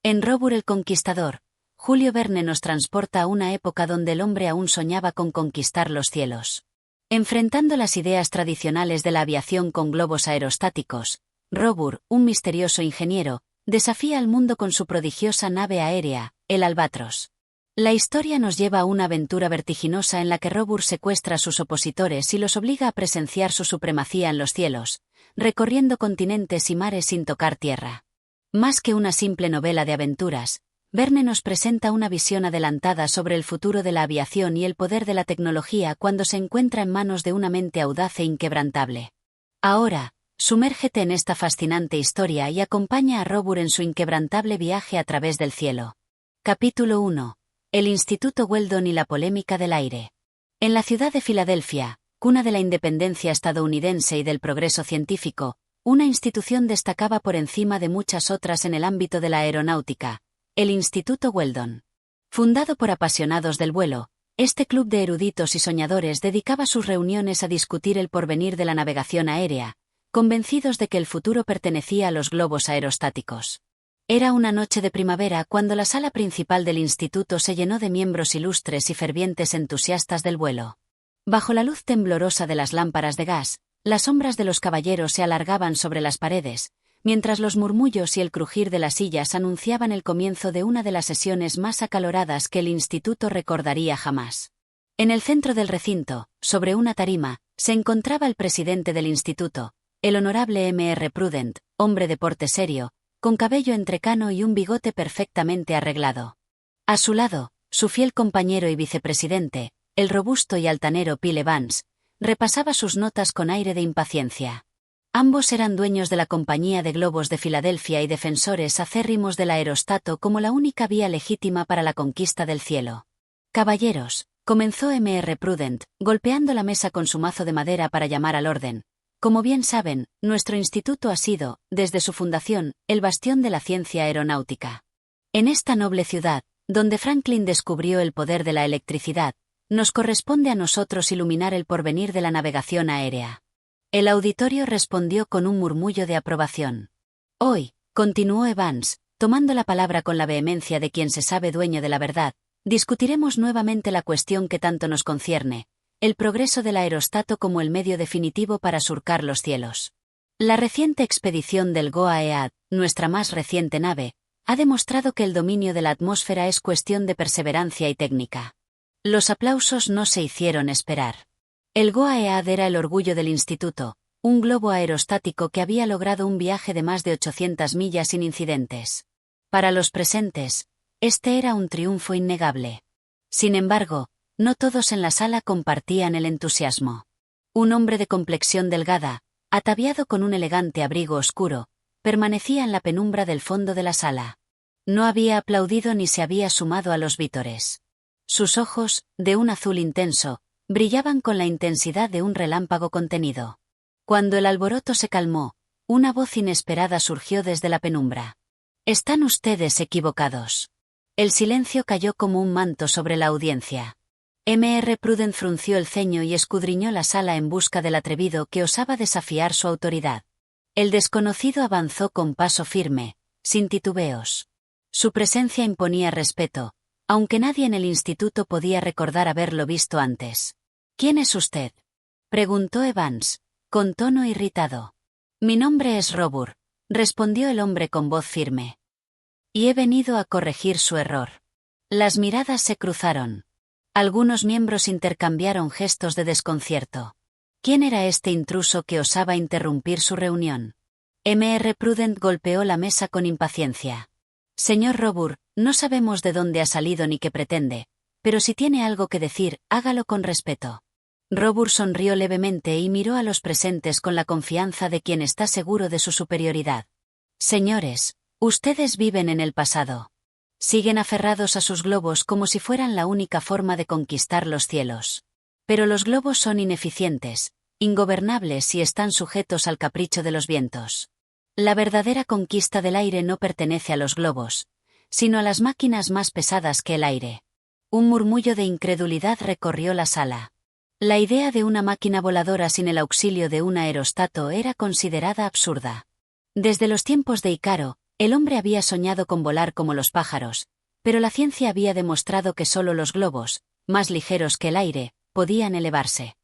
En Robur el Conquistador, Julio Verne nos transporta a una época donde el hombre aún soñaba con conquistar los cielos. Enfrentando las ideas tradicionales de la aviación con globos aerostáticos, Robur, un misterioso ingeniero, desafía al mundo con su prodigiosa nave aérea, el Albatros. La historia nos lleva a una aventura vertiginosa en la que Robur secuestra a sus opositores y los obliga a presenciar su supremacía en los cielos, recorriendo continentes y mares sin tocar tierra. Más que una simple novela de aventuras, Verne nos presenta una visión adelantada sobre el futuro de la aviación y el poder de la tecnología cuando se encuentra en manos de una mente audaz e inquebrantable. Ahora, sumérgete en esta fascinante historia y acompaña a Robur en su inquebrantable viaje a través del cielo. Capítulo 1. El Instituto Weldon y la polémica del aire. En la ciudad de Filadelfia, cuna de la independencia estadounidense y del progreso científico, una institución destacaba por encima de muchas otras en el ámbito de la aeronáutica, el Instituto Weldon. Fundado por apasionados del vuelo, este club de eruditos y soñadores dedicaba sus reuniones a discutir el porvenir de la navegación aérea, convencidos de que el futuro pertenecía a los globos aerostáticos. Era una noche de primavera cuando la sala principal del instituto se llenó de miembros ilustres y fervientes entusiastas del vuelo. Bajo la luz temblorosa de las lámparas de gas, las sombras de los caballeros se alargaban sobre las paredes, mientras los murmullos y el crujir de las sillas anunciaban el comienzo de una de las sesiones más acaloradas que el instituto recordaría jamás. En el centro del recinto, sobre una tarima, se encontraba el presidente del instituto, el honorable M.R. Prudent, hombre de porte serio, con cabello entrecano y un bigote perfectamente arreglado. A su lado, su fiel compañero y vicepresidente, el robusto y altanero Phil Evans, repasaba sus notas con aire de impaciencia. Ambos eran dueños de la Compañía de Globos de Filadelfia y defensores acérrimos del aerostato como la única vía legítima para la conquista del cielo. Caballeros, comenzó M.R. Prudent, golpeando la mesa con su mazo de madera para llamar al orden. Como bien saben, nuestro instituto ha sido, desde su fundación, el bastión de la ciencia aeronáutica. En esta noble ciudad, donde Franklin descubrió el poder de la electricidad, nos corresponde a nosotros iluminar el porvenir de la navegación aérea. El auditorio respondió con un murmullo de aprobación. Hoy, continuó Evans, tomando la palabra con la vehemencia de quien se sabe dueño de la verdad, discutiremos nuevamente la cuestión que tanto nos concierne, el progreso del aerostato como el medio definitivo para surcar los cielos. La reciente expedición del GOAEAD, nuestra más reciente nave, ha demostrado que el dominio de la atmósfera es cuestión de perseverancia y técnica. Los aplausos no se hicieron esperar. El GOAEAD era el orgullo del instituto, un globo aerostático que había logrado un viaje de más de 800 millas sin incidentes. Para los presentes, este era un triunfo innegable. Sin embargo, no todos en la sala compartían el entusiasmo. Un hombre de complexión delgada, ataviado con un elegante abrigo oscuro, permanecía en la penumbra del fondo de la sala. No había aplaudido ni se había sumado a los vítores. Sus ojos, de un azul intenso, brillaban con la intensidad de un relámpago contenido. Cuando el alboroto se calmó, una voz inesperada surgió desde la penumbra. «Están ustedes equivocados». El silencio cayó como un manto sobre la audiencia. M.R. Prudent frunció el ceño y escudriñó la sala en busca del atrevido que osaba desafiar su autoridad. El desconocido avanzó con paso firme, sin titubeos. Su presencia imponía respeto, aunque nadie en el instituto podía recordar haberlo visto antes. «¿Quién es usted?», preguntó Evans, con tono irritado. «Mi nombre es Robur», respondió el hombre con voz firme. «Y he venido a corregir su error». Las miradas se cruzaron. Algunos miembros intercambiaron gestos de desconcierto. ¿Quién era este intruso que osaba interrumpir su reunión? M.R. Prudent golpeó la mesa con impaciencia. «Señor Robur, no sabemos de dónde ha salido ni qué pretende, pero si tiene algo que decir, hágalo con respeto». Robur sonrió levemente y miró a los presentes con la confianza de quien está seguro de su superioridad. «Señores, ustedes viven en el pasado. Siguen aferrados a sus globos como si fueran la única forma de conquistar los cielos. Pero los globos son ineficientes, ingobernables y están sujetos al capricho de los vientos. La verdadera conquista del aire no pertenece a los globos, sino a las máquinas más pesadas que el aire». Un murmullo de incredulidad recorrió la sala. La idea de una máquina voladora sin el auxilio de un aerostato era considerada absurda. Desde los tiempos de Icaro, El hombre había soñado con volar como los pájaros, pero la ciencia había demostrado que solo los globos, más ligeros que el aire, podían elevarse.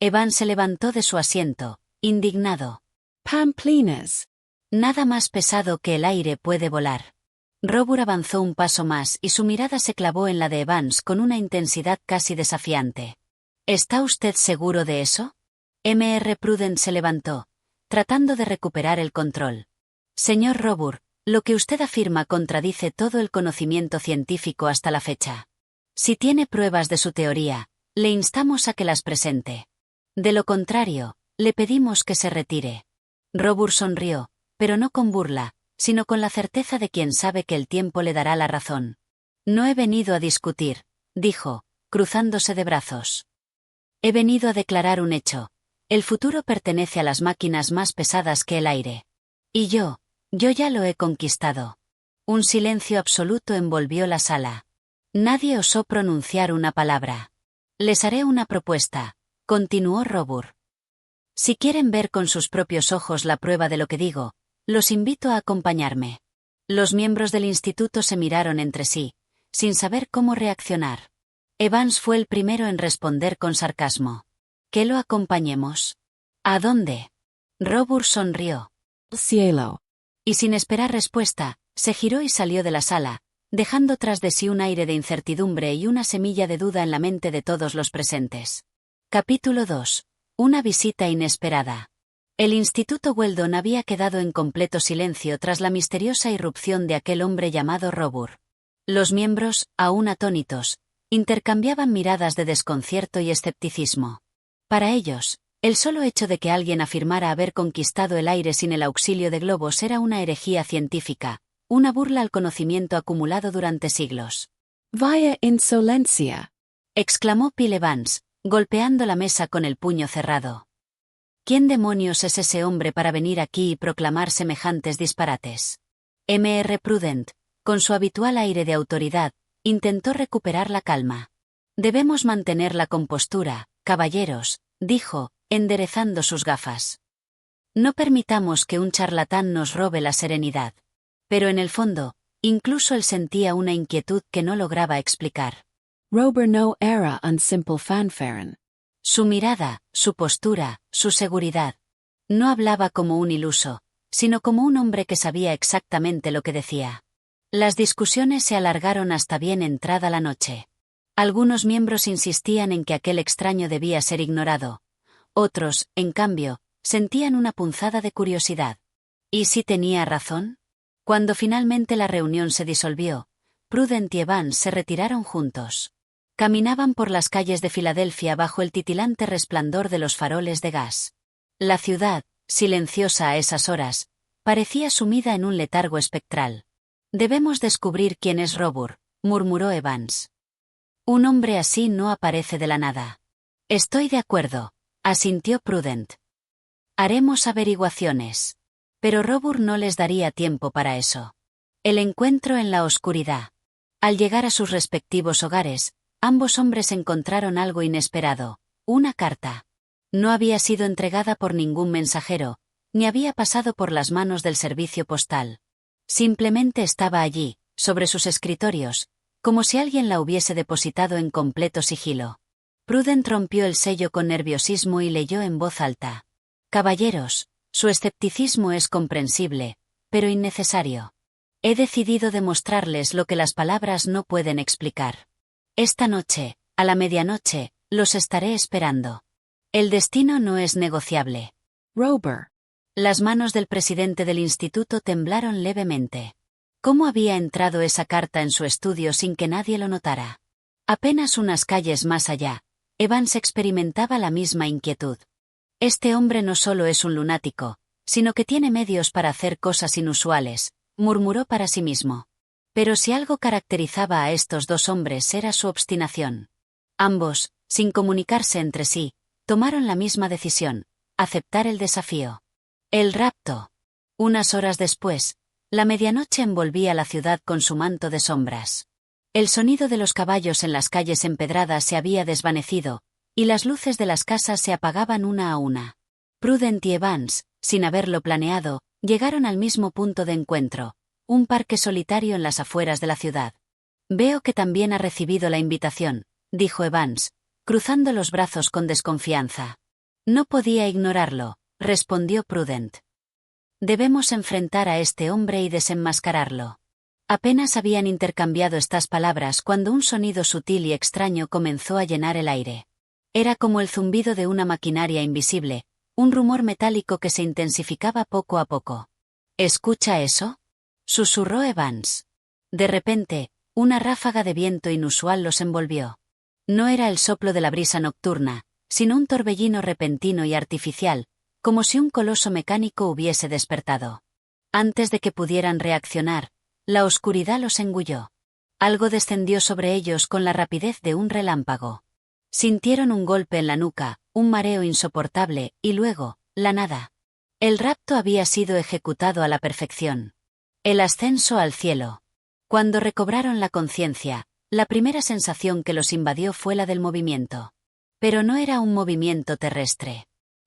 Evans se levantó de su asiento, indignado. Pamplinas. Nada más pesado que el aire puede volar. Robur avanzó un paso más y su mirada se clavó en la de Evans con una intensidad casi desafiante. ¿Está usted seguro de eso? Mr. Prudent se levantó, tratando de recuperar el control. Señor Robur, lo que usted afirma contradice todo el conocimiento científico hasta la fecha. Si tiene pruebas de su teoría, le instamos a que las presente. De lo contrario, le pedimos que se retire. Robur sonrió, pero no con burla, sino con la certeza de quien sabe que el tiempo le dará la razón. No he venido a discutir, dijo, cruzándose de brazos. He venido a declarar un hecho. El futuro pertenece a las máquinas más pesadas que el aire. Y yo ya lo he conquistado. Un silencio absoluto envolvió la sala. Nadie osó pronunciar una palabra. Les haré una propuesta, continuó Robur. Si quieren ver con sus propios ojos la prueba de lo que digo, los invito a acompañarme. Los miembros del instituto se miraron entre sí, sin saber cómo reaccionar. Evans fue el primero en responder con sarcasmo. ¿Que lo acompañemos? ¿A dónde? Robur sonrió. Cielo. Y sin esperar respuesta, se giró y salió de la sala, dejando tras de sí un aire de incertidumbre y una semilla de duda en la mente de todos los presentes. Capítulo 2. Una visita inesperada. El Instituto Weldon había quedado en completo silencio tras la misteriosa irrupción de aquel hombre llamado Robur. Los miembros, aún atónitos, intercambiaban miradas de desconcierto y escepticismo. Para ellos, el solo hecho de que alguien afirmara haber conquistado el aire sin el auxilio de globos era una herejía científica, una burla al conocimiento acumulado durante siglos. Vaya insolencia. Exclamó Phil Evans, golpeando la mesa con el puño cerrado. ¿Quién demonios es ese hombre para venir aquí y proclamar semejantes disparates? Mr. Prudent, con su habitual aire de autoridad, intentó recuperar la calma. Debemos mantener la compostura, caballeros, dijo, enderezando sus gafas. No permitamos que un charlatán nos robe la serenidad. Pero en el fondo, incluso él sentía una inquietud que no lograba explicar. Robur no era un simple fanfaren. Su mirada, su postura, su seguridad. No hablaba como un iluso, sino como un hombre que sabía exactamente lo que decía. Las discusiones se alargaron hasta bien entrada la noche. Algunos miembros insistían en que aquel extraño debía ser ignorado. Otros, en cambio, sentían una punzada de curiosidad. ¿Y si tenía razón? Cuando finalmente la reunión se disolvió, Prudent y Evans se retiraron juntos. Caminaban por las calles de Filadelfia bajo el titilante resplandor de los faroles de gas. La ciudad, silenciosa a esas horas, parecía sumida en un letargo espectral. Debemos descubrir quién es Robur, murmuró Evans. Un hombre así no aparece de la nada. Estoy de acuerdo, asintió Prudent. Haremos averiguaciones. Pero Robur no les daría tiempo para eso. El encuentro en la oscuridad. Al llegar a sus respectivos hogares, ambos hombres encontraron algo inesperado, una carta. No había sido entregada por ningún mensajero, ni había pasado por las manos del servicio postal. Simplemente estaba allí, sobre sus escritorios, como si alguien la hubiese depositado en completo sigilo. Prudent rompió el sello con nerviosismo y leyó en voz alta. Caballeros, su escepticismo es comprensible, pero innecesario. He decidido demostrarles lo que las palabras no pueden explicar. Esta noche, a la medianoche, los estaré esperando. El destino no es negociable. Robur. Las manos del presidente del instituto temblaron levemente. ¿Cómo había entrado esa carta en su estudio sin que nadie lo notara? Apenas unas calles más allá, Evans experimentaba la misma inquietud. Este hombre no solo es un lunático, sino que tiene medios para hacer cosas inusuales, murmuró para sí mismo. Pero si algo caracterizaba a estos dos hombres era su obstinación. Ambos, sin comunicarse entre sí, tomaron la misma decisión, aceptar el desafío. El rapto. Unas horas después, la medianoche envolvía la ciudad con su manto de sombras. El sonido de los caballos en las calles empedradas se había desvanecido, y las luces de las casas se apagaban una a una. Prudent y Evans, sin haberlo planeado, llegaron al mismo punto de encuentro, un parque solitario en las afueras de la ciudad. Veo que también ha recibido la invitación, dijo Evans, cruzando los brazos con desconfianza. No podía ignorarlo, respondió Prudent. Debemos enfrentar a este hombre y desenmascararlo. Apenas habían intercambiado estas palabras cuando un sonido sutil y extraño comenzó a llenar el aire. Era como el zumbido de una maquinaria invisible, un rumor metálico que se intensificaba poco a poco. ¿Escucha eso?, susurró Evans. De repente, una ráfaga de viento inusual los envolvió. No era el soplo de la brisa nocturna, sino un torbellino repentino y artificial, como si un coloso mecánico hubiese despertado. Antes de que pudieran reaccionar, la oscuridad los engulló. Algo descendió sobre ellos con la rapidez de un relámpago. Sintieron un golpe en la nuca, un mareo insoportable, y luego, la nada. El rapto había sido ejecutado a la perfección. El ascenso al cielo. Cuando recobraron la conciencia, la primera sensación que los invadió fue la del movimiento. Pero no era un movimiento terrestre.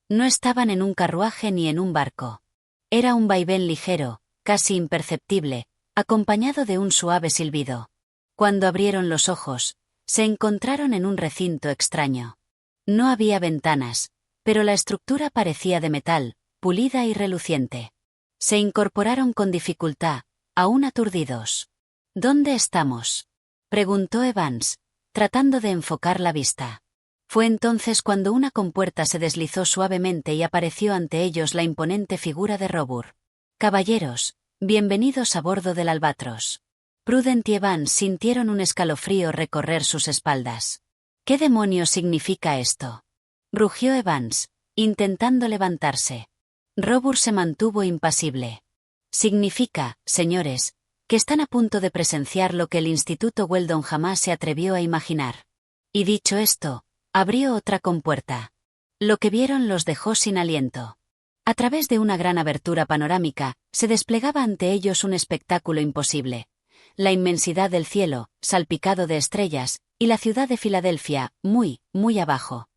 No estaban en un carruaje ni en un barco. Era un vaivén ligero, casi imperceptible, acompañado de un suave silbido. Cuando abrieron los ojos, se encontraron en un recinto extraño. No había ventanas, pero la estructura parecía de metal, pulida y reluciente. Se incorporaron con dificultad, aún aturdidos. ¿Dónde estamos?, preguntó Evans, tratando de enfocar la vista. Fue entonces cuando una compuerta se deslizó suavemente y apareció ante ellos la imponente figura de Robur. «Caballeros, bienvenidos a bordo del Albatros». Prudent y Evans sintieron un escalofrío recorrer sus espaldas. «¿Qué demonios significa esto?», rugió Evans, intentando levantarse. Robur se mantuvo impasible. «Significa, señores, que están a punto de presenciar lo que el Instituto Weldon jamás se atrevió a imaginar». Y dicho esto, abrió otra compuerta. Lo que vieron los dejó sin aliento. A través de una gran abertura panorámica, se desplegaba ante ellos un espectáculo imposible. La inmensidad del cielo, salpicado de estrellas, y la ciudad de Filadelfia, muy, muy abajo.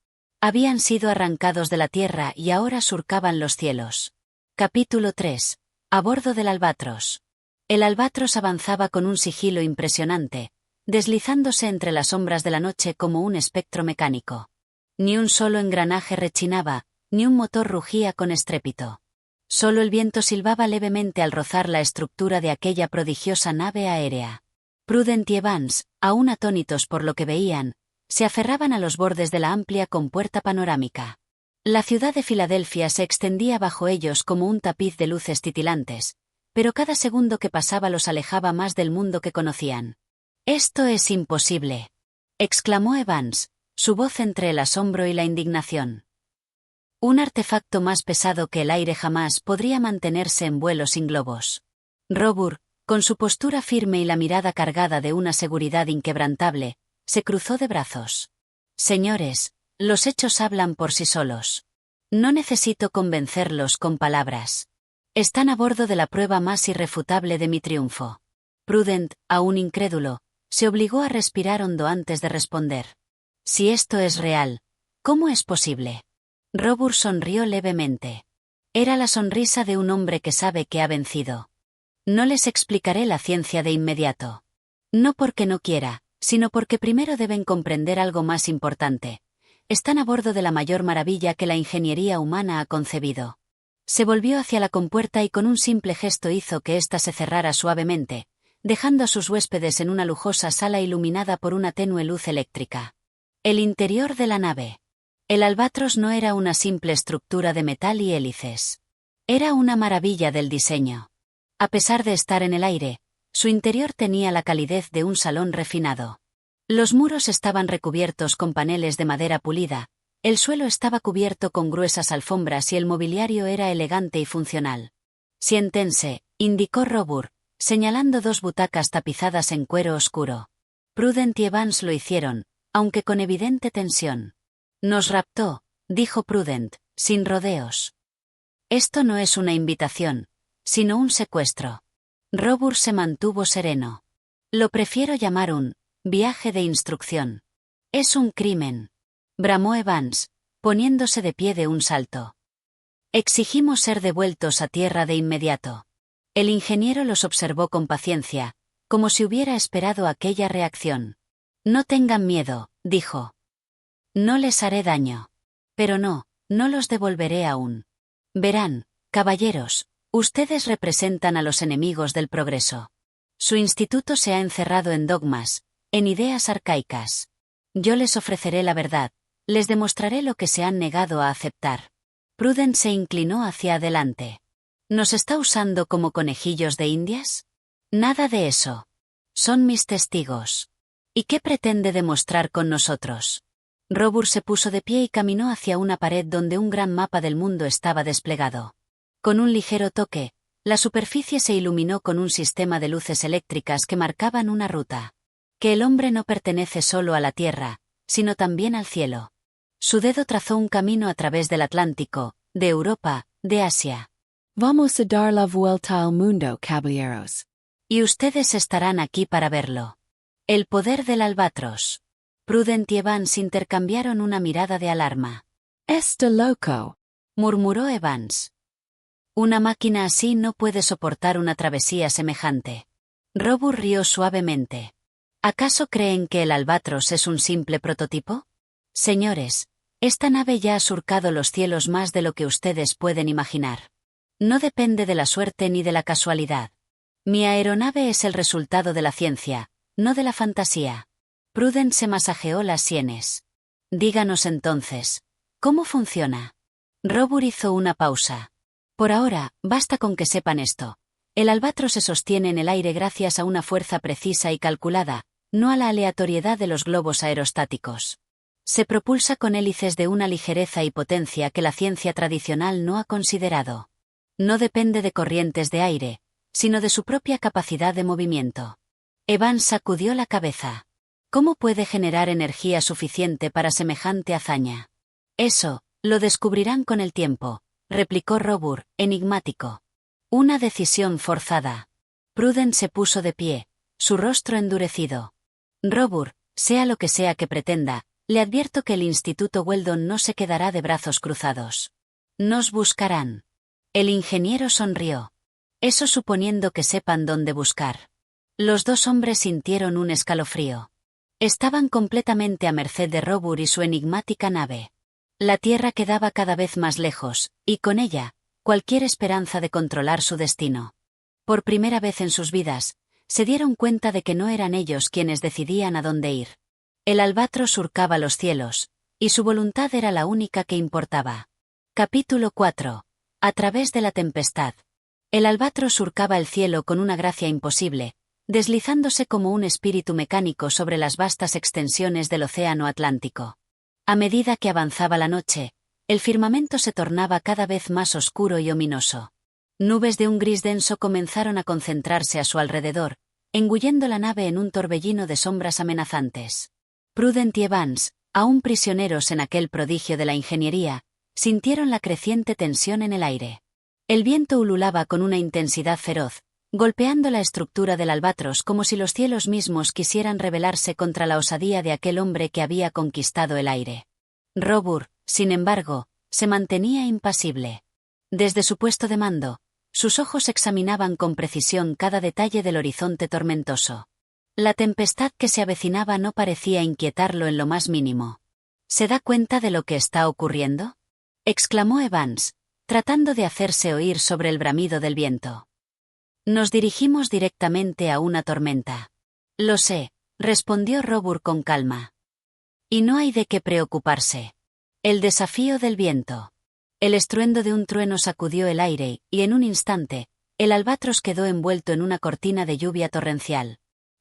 Habían sido arrancados de la tierra y ahora surcaban los cielos. Capítulo 3. A bordo del Albatros. El Albatros avanzaba con un sigilo impresionante, deslizándose entre las sombras de la noche como un espectro mecánico. Ni un solo engranaje rechinaba, ni un motor rugía con estrépito. Solo el viento silbaba levemente al rozar la estructura de aquella prodigiosa nave aérea. Prudent y Evans, aún atónitos por lo que veían, se aferraban a los bordes de la amplia compuerta panorámica. La ciudad de Filadelfia se extendía bajo ellos como un tapiz de luces titilantes, pero cada segundo que pasaba los alejaba más del mundo que conocían. «Esto es imposible», exclamó Evans, su voz entre el asombro y la indignación. Un artefacto más pesado que el aire jamás podría mantenerse en vuelo sin globos. Robur, con su postura firme y la mirada cargada de una seguridad inquebrantable, se cruzó de brazos. «Señores, los hechos hablan por sí solos. No necesito convencerlos con palabras. Están a bordo de la prueba más irrefutable de mi triunfo». Prudent, aún incrédulo, se obligó a respirar hondo antes de responder. «Si esto es real, ¿cómo es posible?». Robur sonrió levemente. Era la sonrisa de un hombre que sabe que ha vencido. «No les explicaré la ciencia de inmediato. No porque no quiera, sino porque primero deben comprender algo más importante. Están a bordo de la mayor maravilla que la ingeniería humana ha concebido». Se volvió hacia la compuerta y con un simple gesto hizo que ésta se cerrara suavemente, dejando a sus huéspedes en una lujosa sala iluminada por una tenue luz eléctrica. El interior de la nave. El Albatros no era una simple estructura de metal y hélices. Era una maravilla del diseño. A pesar de estar en el aire, su interior tenía la calidez de un salón refinado. Los muros estaban recubiertos con paneles de madera pulida, el suelo estaba cubierto con gruesas alfombras y el mobiliario era elegante y funcional. «Siéntense», indicó Robur, señalando dos butacas tapizadas en cuero oscuro. Prudent y Evans lo hicieron, aunque con evidente tensión. «Nos raptó», dijo Prudent, sin rodeos. «Esto no es una invitación, sino un secuestro». Robur se mantuvo sereno. «Lo prefiero llamar un viaje de instrucción. Es un crimen», bramó Evans, poniéndose de pie de un salto. «Exigimos ser devueltos a tierra de inmediato». El ingeniero los observó con paciencia, como si hubiera esperado aquella reacción. No tengan miedo, dijo. No les haré daño. Pero no los devolveré aún. Verán, caballeros, ustedes representan a los enemigos del progreso. Su instituto se ha encerrado en dogmas, en ideas arcaicas. Yo les ofreceré la verdad, les demostraré lo que se han negado a aceptar. Prudence se inclinó hacia adelante. ¿Nos está usando como conejillos de indias? Nada de eso. Son mis testigos. ¿Y qué pretende demostrar con nosotros? Robur se puso de pie y caminó hacia una pared donde un gran mapa del mundo estaba desplegado. Con un ligero toque, la superficie se iluminó con un sistema de luces eléctricas que marcaban una ruta. Que el hombre no pertenece solo a la tierra, sino también al cielo. Su dedo trazó un camino a través del Atlántico, de Europa, de Asia. Vamos a dar la vuelta al mundo, caballeros. Y ustedes estarán aquí para verlo. El poder del albatros. Prudent y Evans intercambiaron una mirada de alarma. Está loco, Murmuró Evans. Una máquina así no puede soportar una travesía semejante. Robur rió suavemente. ¿Acaso creen que el albatros es un simple prototipo? Señores, esta nave ya ha surcado los cielos más de lo que ustedes pueden imaginar. No depende de la suerte ni de la casualidad. Mi aeronave es el resultado de la ciencia, no de la fantasía. Prudence se masajeó las sienes. Díganos entonces, ¿cómo funciona? Robur hizo una pausa. Por ahora, basta con que sepan esto. El albatros se sostiene en el aire gracias a una fuerza precisa y calculada, no a la aleatoriedad de los globos aerostáticos. Se propulsa con hélices de una ligereza y potencia que la ciencia tradicional no ha considerado. No depende de corrientes de aire, sino de su propia capacidad de movimiento. Evans sacudió la cabeza. ¿Cómo puede generar energía suficiente para semejante hazaña? Eso, lo descubrirán con el tiempo, replicó Robur, enigmático. Una decisión forzada. Prudence se puso de pie, su rostro endurecido. Robur, sea lo que sea que pretenda, le advierto que el Instituto Weldon no se quedará de brazos cruzados. Nos buscarán. El ingeniero sonrió. Eso suponiendo que sepan dónde buscar. Los dos hombres sintieron un escalofrío. Estaban completamente a merced de Robur y su enigmática nave. La Tierra quedaba cada vez más lejos, y con ella, cualquier esperanza de controlar su destino. Por primera vez en sus vidas, se dieron cuenta de que no eran ellos quienes decidían a dónde ir. El albatros surcaba los cielos, y su voluntad era la única que importaba. Capítulo 4. A través de la tempestad. El albatros surcaba el cielo con una gracia imposible, deslizándose como un espíritu mecánico sobre las vastas extensiones del océano Atlántico. A medida que avanzaba la noche, el firmamento se tornaba cada vez más oscuro y ominoso. Nubes de un gris denso comenzaron a concentrarse a su alrededor, engullendo la nave en un torbellino de sombras amenazantes. Prudent y Evans, aún prisioneros en aquel prodigio de la ingeniería, sintieron la creciente tensión en el aire. El viento ululaba con una intensidad feroz, golpeando la estructura del albatros como si los cielos mismos quisieran rebelarse contra la osadía de aquel hombre que había conquistado el aire. Robur, sin embargo, se mantenía impasible. Desde su puesto de mando, sus ojos examinaban con precisión cada detalle del horizonte tormentoso. La tempestad que se avecinaba no parecía inquietarlo en lo más mínimo. ¿Se da cuenta de lo que está ocurriendo?, exclamó Evans, tratando de hacerse oír sobre el bramido del viento. Nos dirigimos directamente a una tormenta. Lo sé, respondió Robur con calma. Y no hay de qué preocuparse. El desafío del viento. El estruendo de un trueno sacudió el aire y en un instante, el albatros quedó envuelto en una cortina de lluvia torrencial.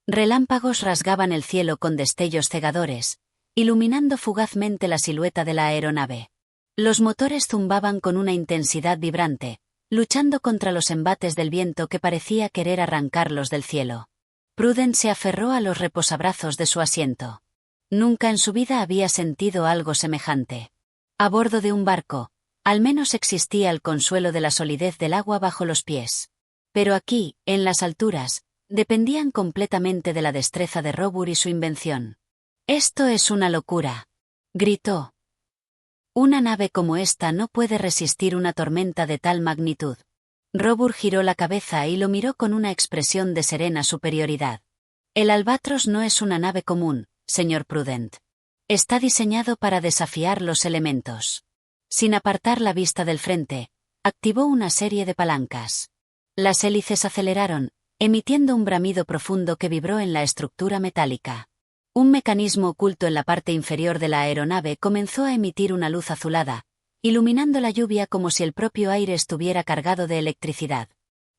Relámpagos rasgaban el cielo con destellos cegadores, iluminando fugazmente la silueta de la aeronave. Los motores zumbaban con una intensidad vibrante, luchando contra los embates del viento que parecía querer arrancarlos del cielo. Prudence se aferró a los reposabrazos de su asiento. Nunca en su vida había sentido algo semejante. A bordo de un barco, al menos existía el consuelo de la solidez del agua bajo los pies. Pero aquí, en las alturas, dependían completamente de la destreza de Robur y su invención. «Esto es una locura», gritó. «Una nave como esta no puede resistir una tormenta de tal magnitud. Robur giró la cabeza y lo miró con una expresión de serena superioridad. El Albatros no es una nave común, señor Prudent. Está diseñado para desafiar los elementos. Sin apartar la vista del frente, activó una serie de palancas. Las hélices aceleraron, emitiendo un bramido profundo que vibró en la estructura metálica. Un mecanismo oculto en la parte inferior de la aeronave comenzó a emitir una luz azulada, iluminando la lluvia como si el propio aire estuviera cargado de electricidad.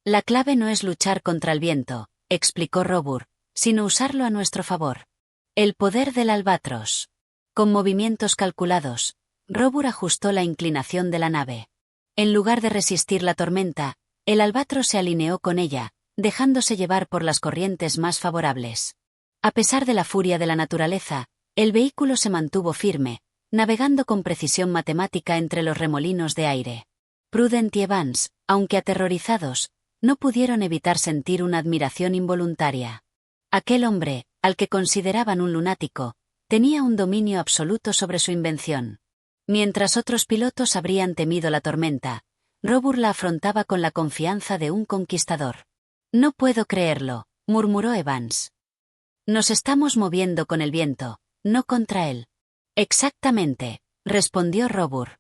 La clave no es luchar contra el viento, explicó Robur, sino usarlo a nuestro favor. El poder del Albatros. Con movimientos calculados, Robur ajustó la inclinación de la nave. En lugar de resistir la tormenta, el Albatros se alineó con ella, dejándose llevar por las corrientes más favorables. A pesar de la furia de la naturaleza, el vehículo se mantuvo firme, navegando con precisión matemática entre los remolinos de aire. Prudent y Evans, aunque aterrorizados, no pudieron evitar sentir una admiración involuntaria. Aquel hombre, al que consideraban un lunático, tenía un dominio absoluto sobre su invención. Mientras otros pilotos habrían temido la tormenta, Robur la afrontaba con la confianza de un conquistador. «No puedo creerlo», murmuró Evans. «Nos estamos moviendo con el viento, no contra él». «Exactamente», respondió Robur.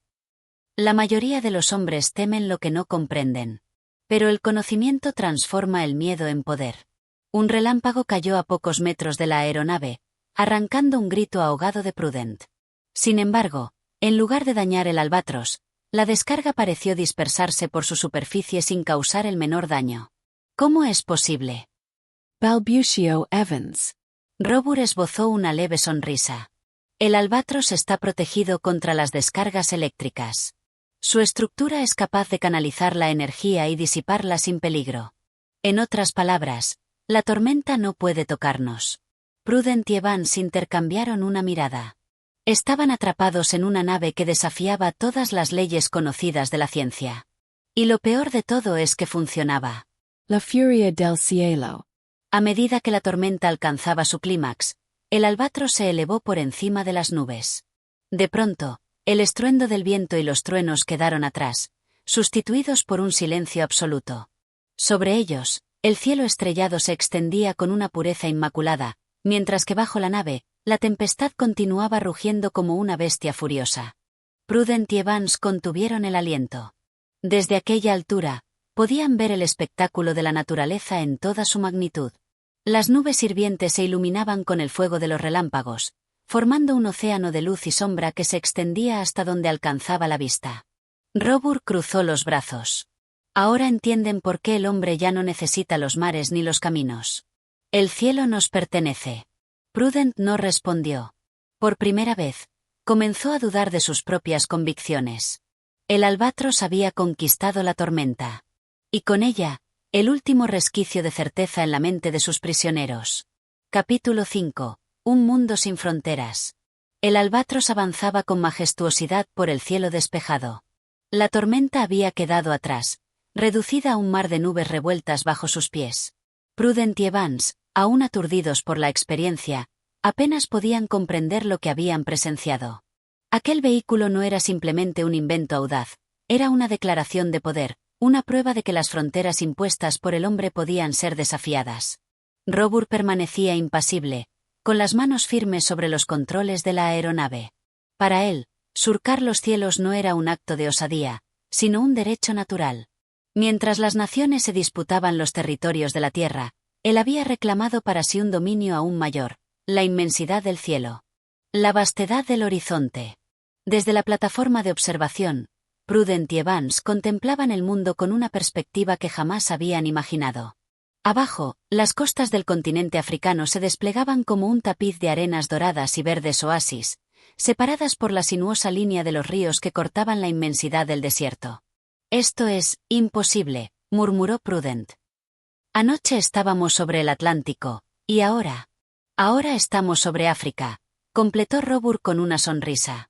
«La mayoría de los hombres temen lo que no comprenden. Pero el conocimiento transforma el miedo en poder». Un relámpago cayó a pocos metros de la aeronave, arrancando un grito ahogado de Prudent. Sin embargo, en lugar de dañar el Albatros, la descarga pareció dispersarse por su superficie sin causar el menor daño. ¿Cómo es posible? Balbució Evans. Robur esbozó una leve sonrisa. El Albatros está protegido contra las descargas eléctricas. Su estructura es capaz de canalizar la energía y disiparla sin peligro. En otras palabras, la tormenta no puede tocarnos. Prudent y Evans intercambiaron una mirada. Estaban atrapados en una nave que desafiaba todas las leyes conocidas de la ciencia. Y lo peor de todo es que funcionaba. La furia del cielo. A medida que la tormenta alcanzaba su clímax, el Albatros se elevó por encima de las nubes. De pronto, el estruendo del viento y los truenos quedaron atrás, sustituidos por un silencio absoluto. Sobre ellos, el cielo estrellado se extendía con una pureza inmaculada, mientras que bajo la nave, la tempestad continuaba rugiendo como una bestia furiosa. Prudent y Evans contuvieron el aliento. Desde aquella altura, podían ver el espectáculo de la naturaleza en toda su magnitud. Las nubes hirvientes se iluminaban con el fuego de los relámpagos, formando un océano de luz y sombra que se extendía hasta donde alcanzaba la vista. Robur cruzó los brazos. Ahora entienden por qué el hombre ya no necesita los mares ni los caminos. El cielo nos pertenece. Prudent no respondió. Por primera vez, comenzó a dudar de sus propias convicciones. El Albatros había conquistado la tormenta. Y con ella, el último resquicio de certeza en la mente de sus prisioneros. Capítulo 5. Un mundo sin fronteras. El Albatros avanzaba con majestuosidad por el cielo despejado. La tormenta había quedado atrás, reducida a un mar de nubes revueltas bajo sus pies. Prudent y Evans, aún aturdidos por la experiencia, apenas podían comprender lo que habían presenciado. Aquel vehículo no era simplemente un invento audaz, era una declaración de poder, una prueba de que las fronteras impuestas por el hombre podían ser desafiadas. Robur permanecía impasible, con las manos firmes sobre los controles de la aeronave. Para él, surcar los cielos no era un acto de osadía, sino un derecho natural. Mientras las naciones se disputaban los territorios de la tierra, él había reclamado para sí un dominio aún mayor, la inmensidad del cielo. La vastedad del horizonte. Desde la plataforma de observación, Prudent y Evans contemplaban el mundo con una perspectiva que jamás habían imaginado. Abajo, las costas del continente africano se desplegaban como un tapiz de arenas doradas y verdes oasis, separadas por la sinuosa línea de los ríos que cortaban la inmensidad del desierto. «Esto es imposible», murmuró Prudent. «Anoche estábamos sobre el Atlántico, y ahora estamos sobre África», completó Robur con una sonrisa.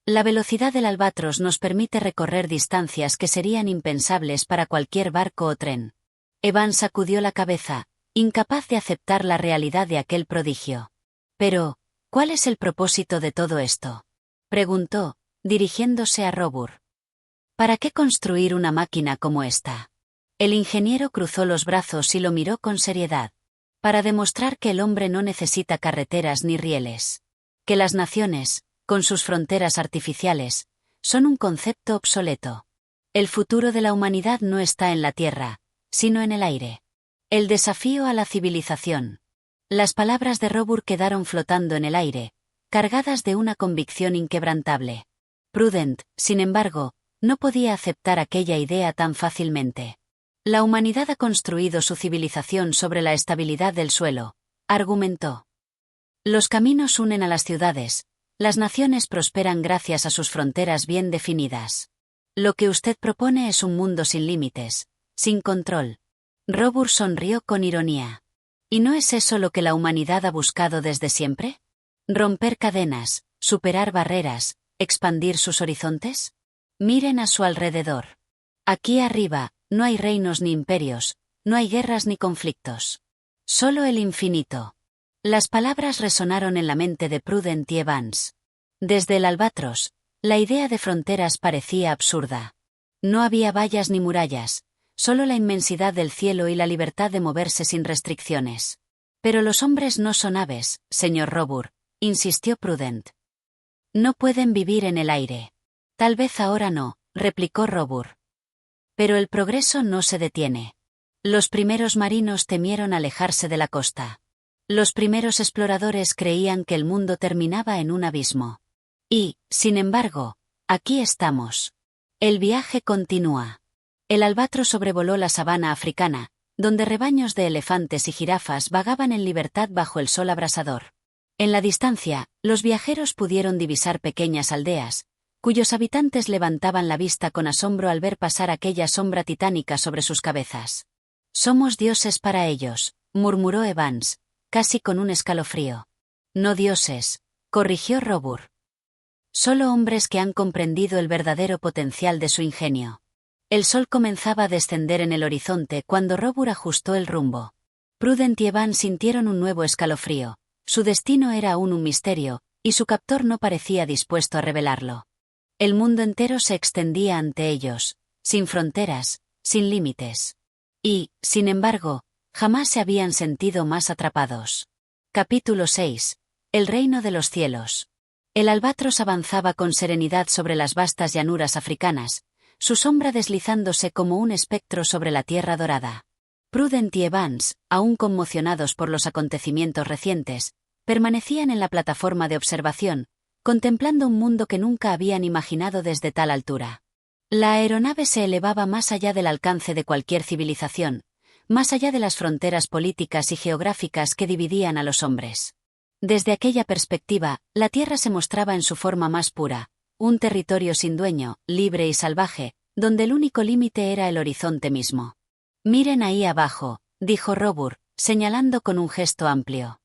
«La velocidad del Albatros nos permite recorrer distancias que serían impensables para cualquier barco o tren». Evans sacudió la cabeza, incapaz de aceptar la realidad de aquel prodigio. «Pero, ¿cuál es el propósito de todo esto?», preguntó, dirigiéndose a Robur. «¿Para qué construir una máquina como esta? El ingeniero cruzó los brazos y lo miró con seriedad. Para demostrar que el hombre no necesita carreteras ni rieles. Que las naciones, con sus fronteras artificiales, son un concepto obsoleto. El futuro de la humanidad no está en la tierra, sino en el aire. El desafío a la civilización. Las palabras de Robur quedaron flotando en el aire, cargadas de una convicción inquebrantable. Prudent, sin embargo, no podía aceptar aquella idea tan fácilmente. La humanidad ha construido su civilización sobre la estabilidad del suelo, argumentó. Los caminos unen a las ciudades, las naciones prosperan gracias a sus fronteras bien definidas. Lo que usted propone es un mundo sin límites, sin control. Robur sonrió con ironía. ¿Y no es eso lo que la humanidad ha buscado desde siempre? ¿Romper cadenas, superar barreras, expandir sus horizontes? Miren a su alrededor. Aquí arriba, no hay reinos ni imperios, no hay guerras ni conflictos. Solo el infinito. Las palabras resonaron en la mente de Prudent y Evans. Desde el Albatros, la idea de fronteras parecía absurda. No había vallas ni murallas, solo la inmensidad del cielo y la libertad de moverse sin restricciones. Pero los hombres no son aves, señor Robur, insistió Prudent. No pueden vivir en el aire. Tal vez ahora no, replicó Robur. Pero el progreso no se detiene. Los primeros marinos temieron alejarse de la costa. Los primeros exploradores creían que el mundo terminaba en un abismo. Y, sin embargo, aquí estamos. El viaje continúa. El albatros sobrevoló la sabana africana, donde rebaños de elefantes y jirafas vagaban en libertad bajo el sol abrasador. En la distancia, los viajeros pudieron divisar pequeñas aldeas, cuyos habitantes levantaban la vista con asombro al ver pasar aquella sombra titánica sobre sus cabezas. Somos dioses para ellos, murmuró Evans, casi con un escalofrío. No dioses, corrigió Robur. Solo hombres que han comprendido el verdadero potencial de su ingenio. El sol comenzaba a descender en el horizonte cuando Robur ajustó el rumbo. Prudent y Evans sintieron un nuevo escalofrío. Su destino era aún un misterio, y su captor no parecía dispuesto a revelarlo. El mundo entero se extendía ante ellos, sin fronteras, sin límites. Y, sin embargo, jamás se habían sentido más atrapados. Capítulo 6. El reino de los cielos. El albatros avanzaba con serenidad sobre las vastas llanuras africanas, su sombra deslizándose como un espectro sobre la tierra dorada. Prudent y Evans, aún conmocionados por los acontecimientos recientes, permanecían en la plataforma de observación, contemplando un mundo que nunca habían imaginado desde tal altura. La aeronave se elevaba más allá del alcance de cualquier civilización, más allá de las fronteras políticas y geográficas que dividían a los hombres. Desde aquella perspectiva, la Tierra se mostraba en su forma más pura, un territorio sin dueño, libre y salvaje, donde el único límite era el horizonte mismo. Miren ahí abajo, dijo Robur, señalando con un gesto amplio.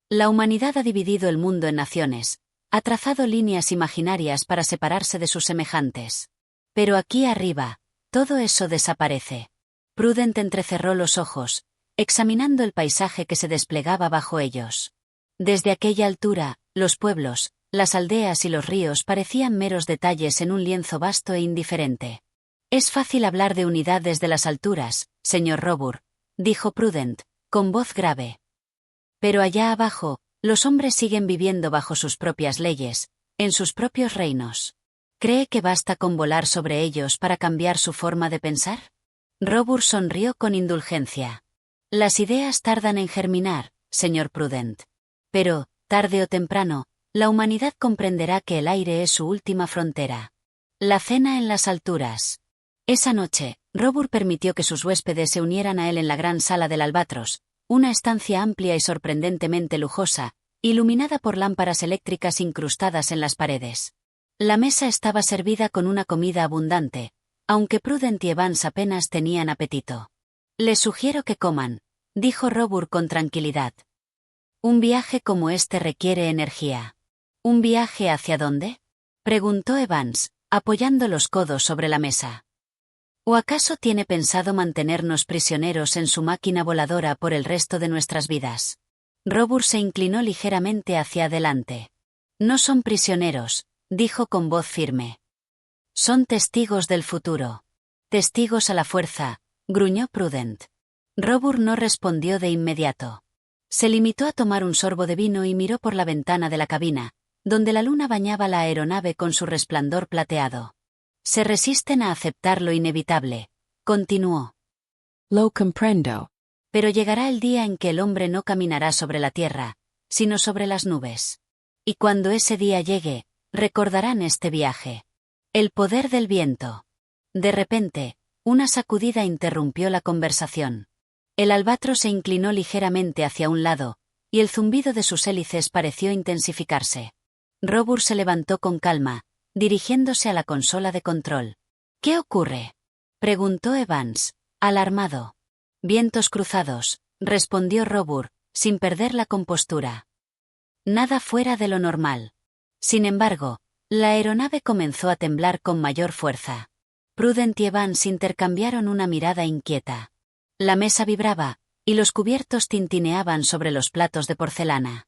La humanidad ha dividido el mundo en naciones, ha trazado líneas imaginarias para separarse de sus semejantes. Pero aquí arriba, todo eso desaparece. Prudent entrecerró los ojos, examinando el paisaje que se desplegaba bajo ellos. Desde aquella altura, los pueblos, las aldeas y los ríos parecían meros detalles en un lienzo vasto e indiferente. Es fácil hablar de unidad desde las alturas, señor Robur, dijo Prudent, con voz grave. Pero allá abajo, los hombres siguen viviendo bajo sus propias leyes, en sus propios reinos. ¿Cree que basta con volar sobre ellos para cambiar su forma de pensar? Robur sonrió con indulgencia. Las ideas tardan en germinar, señor Prudent. Pero, tarde o temprano, la humanidad comprenderá que el aire es su última frontera. La cena en las alturas. Esa noche, Robur permitió que sus huéspedes se unieran a él en la gran sala del albatros, una estancia amplia y sorprendentemente lujosa, iluminada por lámparas eléctricas incrustadas en las paredes. La mesa estaba servida con una comida abundante, aunque Prudent y Evans apenas tenían apetito. Les sugiero que coman, dijo Robur con tranquilidad. Un viaje como este requiere energía. ¿Un viaje hacia dónde? Preguntó Evans, apoyando los codos sobre la mesa. ¿O acaso tiene pensado mantenernos prisioneros en su máquina voladora por el resto de nuestras vidas? Robur se inclinó ligeramente hacia adelante. No son prisioneros, dijo con voz firme. Son testigos del futuro. Testigos a la fuerza, gruñó Prudent. Robur no respondió de inmediato. Se limitó a tomar un sorbo de vino y miró por la ventana de la cabina, donde la luna bañaba la aeronave con su resplandor plateado. Se resisten a aceptar lo inevitable, continuó. Lo comprendo. Pero llegará el día en que el hombre no caminará sobre la tierra, sino sobre las nubes. Y cuando ese día llegue, recordarán este viaje. El poder del viento. De repente, una sacudida interrumpió la conversación. El albatros se inclinó ligeramente hacia un lado, y el zumbido de sus hélices pareció intensificarse. Robur se levantó con calma, dirigiéndose a la consola de control. ¿Qué ocurre?, preguntó Evans, alarmado. Vientos cruzados, respondió Robur, sin perder la compostura. Nada fuera de lo normal. Sin embargo, la aeronave comenzó a temblar con mayor fuerza. Prudent y Evans intercambiaron una mirada inquieta. La mesa vibraba, y los cubiertos tintineaban sobre los platos de porcelana.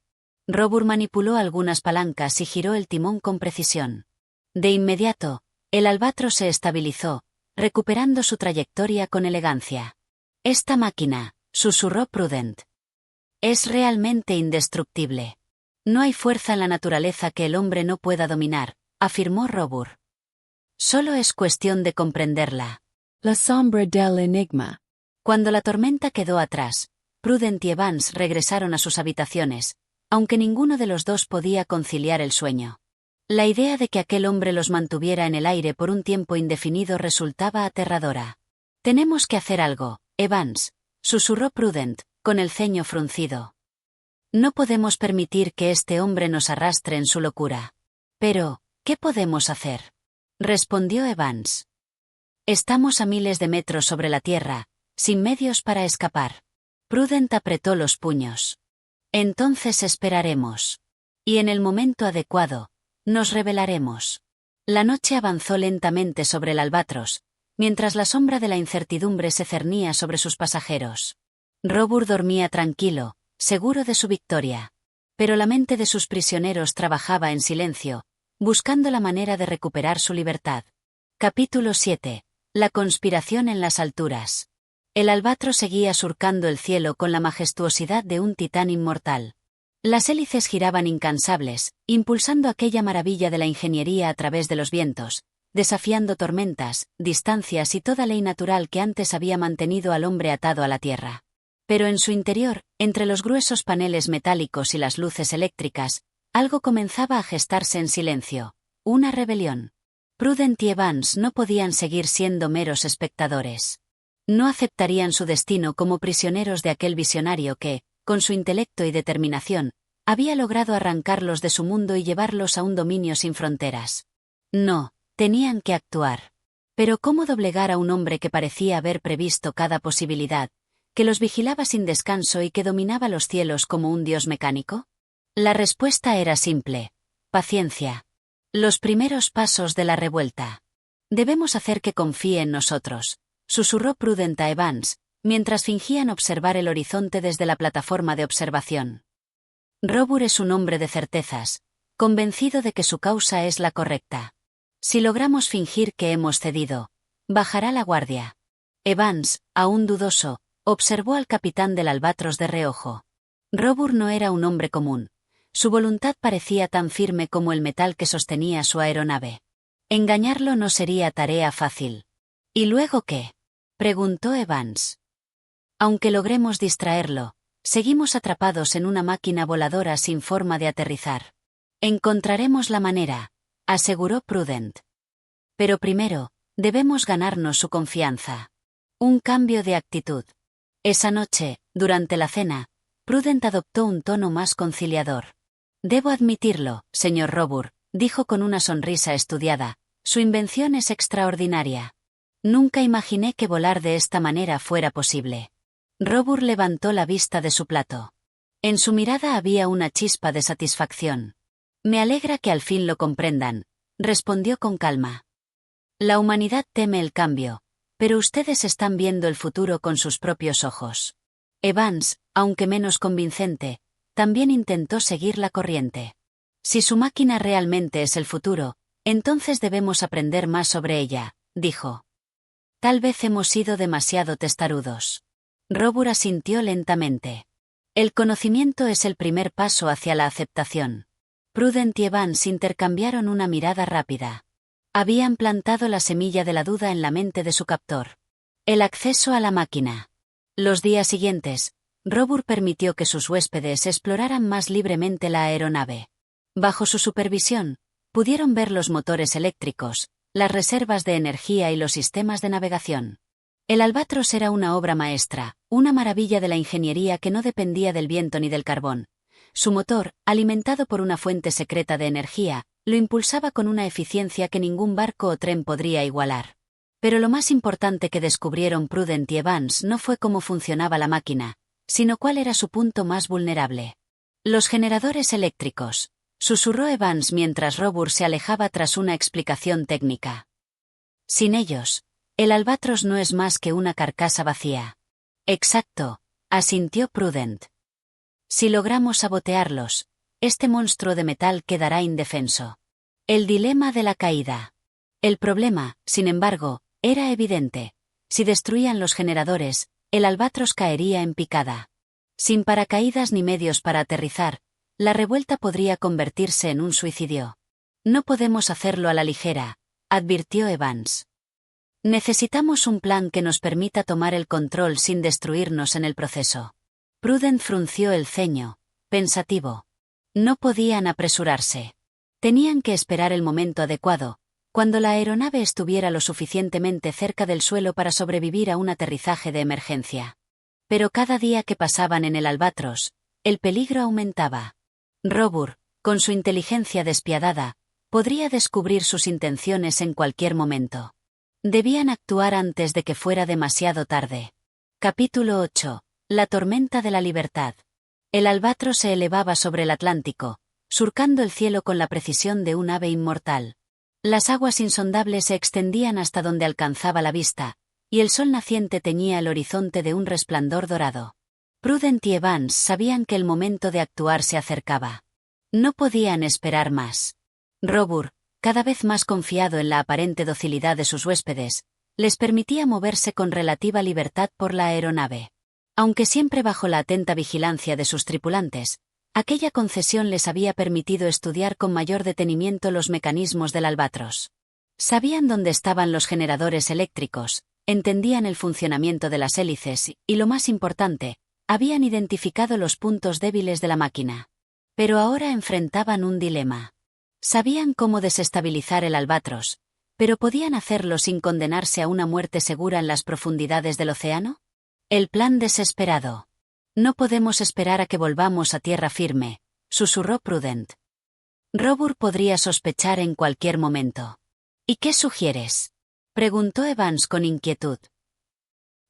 Robur manipuló algunas palancas y giró el timón con precisión. De inmediato, el albatros se estabilizó, recuperando su trayectoria con elegancia. «Esta máquina», susurró Prudent. «Es realmente indestructible. No hay fuerza en la naturaleza que el hombre no pueda dominar», afirmó Robur. «Solo es cuestión de comprenderla». La sombra del enigma. Cuando la tormenta quedó atrás, Prudent y Evans regresaron a sus habitaciones, aunque ninguno de los dos podía conciliar el sueño. La idea de que aquel hombre los mantuviera en el aire por un tiempo indefinido resultaba aterradora. «Tenemos que hacer algo, Evans», susurró Prudent, con el ceño fruncido. «No podemos permitir que este hombre nos arrastre en su locura». «Pero, ¿qué podemos hacer?», respondió Evans. «Estamos a miles de metros sobre la tierra, sin medios para escapar». Prudent apretó los puños. «Entonces esperaremos. Y en el momento adecuado, nos revelaremos». La noche avanzó lentamente sobre el albatros, mientras la sombra de la incertidumbre se cernía sobre sus pasajeros. Robur dormía tranquilo, seguro de su victoria. Pero la mente de sus prisioneros trabajaba en silencio, buscando la manera de recuperar su libertad. Capítulo 7. La conspiración en las alturas. El albatros seguía surcando el cielo con la majestuosidad de un titán inmortal. Las hélices giraban incansables, impulsando aquella maravilla de la ingeniería a través de los vientos, desafiando tormentas, distancias y toda ley natural que antes había mantenido al hombre atado a la tierra. Pero en su interior, entre los gruesos paneles metálicos y las luces eléctricas, algo comenzaba a gestarse en silencio, una rebelión. Prudent y Evans no podían seguir siendo meros espectadores. No aceptarían su destino como prisioneros de aquel visionario que, con su intelecto y determinación, había logrado arrancarlos de su mundo y llevarlos a un dominio sin fronteras. No, tenían que actuar. Pero ¿cómo doblegar a un hombre que parecía haber previsto cada posibilidad, que los vigilaba sin descanso y que dominaba los cielos como un dios mecánico? La respuesta era simple: paciencia. Los primeros pasos de la revuelta. «Debemos hacer que confíe en nosotros», susurró Prudent a Evans, mientras fingían observar el horizonte desde la plataforma de observación. Robur es un hombre de certezas, convencido de que su causa es la correcta. Si logramos fingir que hemos cedido, bajará la guardia. Evans, aún dudoso, observó al capitán del albatros de reojo. Robur no era un hombre común. Su voluntad parecía tan firme como el metal que sostenía su aeronave. Engañarlo no sería tarea fácil. «¿Y luego qué?», preguntó Evans. «Aunque logremos distraerlo, seguimos atrapados en una máquina voladora sin forma de aterrizar. Encontraremos la manera», aseguró Prudent. «Pero primero, debemos ganarnos su confianza. Un cambio de actitud». Esa noche, durante la cena, Prudent adoptó un tono más conciliador. «Debo admitirlo, señor Robur», dijo con una sonrisa estudiada, «su invención es extraordinaria. Nunca imaginé que volar de esta manera fuera posible». Robur levantó la vista de su plato. En su mirada había una chispa de satisfacción. «Me alegra que al fin lo comprendan», respondió con calma. «La humanidad teme el cambio, pero ustedes están viendo el futuro con sus propios ojos». Evans, aunque menos convincente, también intentó seguir la corriente. «Si su máquina realmente es el futuro, entonces debemos aprender más sobre ella», dijo. Tal vez hemos sido demasiado testarudos. Robur asintió lentamente. El conocimiento es el primer paso hacia la aceptación. Prudent y Evans intercambiaron una mirada rápida. Habían plantado la semilla de la duda en la mente de su captor. El acceso a la máquina. Los días siguientes, Robur permitió que sus huéspedes exploraran más libremente la aeronave. Bajo su supervisión, pudieron ver los motores eléctricos, las reservas de energía y los sistemas de navegación. El Albatros era una obra maestra, una maravilla de la ingeniería que no dependía del viento ni del carbón. Su motor, alimentado por una fuente secreta de energía, lo impulsaba con una eficiencia que ningún barco o tren podría igualar. Pero lo más importante que descubrieron Prudent y Evans no fue cómo funcionaba la máquina, sino cuál era su punto más vulnerable. Los generadores eléctricos, susurró Evans mientras Robur se alejaba tras una explicación técnica. Sin ellos, el Albatros no es más que una carcasa vacía. Exacto, asintió Prudent. Si logramos sabotearlos, este monstruo de metal quedará indefenso. El dilema de la caída. El problema, sin embargo, era evidente. Si destruían los generadores, el Albatros caería en picada. Sin paracaídas ni medios para aterrizar, la revuelta podría convertirse en un suicidio. No podemos hacerlo a la ligera, advirtió Evans. Necesitamos un plan que nos permita tomar el control sin destruirnos en el proceso. Prudent frunció el ceño, pensativo. No podían apresurarse. Tenían que esperar el momento adecuado, cuando la aeronave estuviera lo suficientemente cerca del suelo para sobrevivir a un aterrizaje de emergencia. Pero cada día que pasaban en el Albatros, el peligro aumentaba. Robur, con su inteligencia despiadada, podría descubrir sus intenciones en cualquier momento. Debían actuar antes de que fuera demasiado tarde. Capítulo 8. La tormenta de la libertad. El Albatros se elevaba sobre el Atlántico, surcando el cielo con la precisión de un ave inmortal. Las aguas insondables se extendían hasta donde alcanzaba la vista, y el sol naciente teñía el horizonte de un resplandor dorado. Prudent y Evans sabían que el momento de actuar se acercaba. No podían esperar más. Robur, cada vez más confiado en la aparente docilidad de sus huéspedes, les permitía moverse con relativa libertad por la aeronave. Aunque siempre bajo la atenta vigilancia de sus tripulantes, aquella concesión les había permitido estudiar con mayor detenimiento los mecanismos del Albatros. Sabían dónde estaban los generadores eléctricos, entendían el funcionamiento de las hélices y, lo más importante, habían identificado los puntos débiles de la máquina. Pero ahora enfrentaban un dilema. Sabían cómo desestabilizar el Albatros, pero ¿podían hacerlo sin condenarse a una muerte segura en las profundidades del océano? El plan desesperado. No podemos esperar a que volvamos a tierra firme, susurró Prudent. Robur podría sospechar en cualquier momento. ¿Y qué sugieres?, preguntó Evans con inquietud.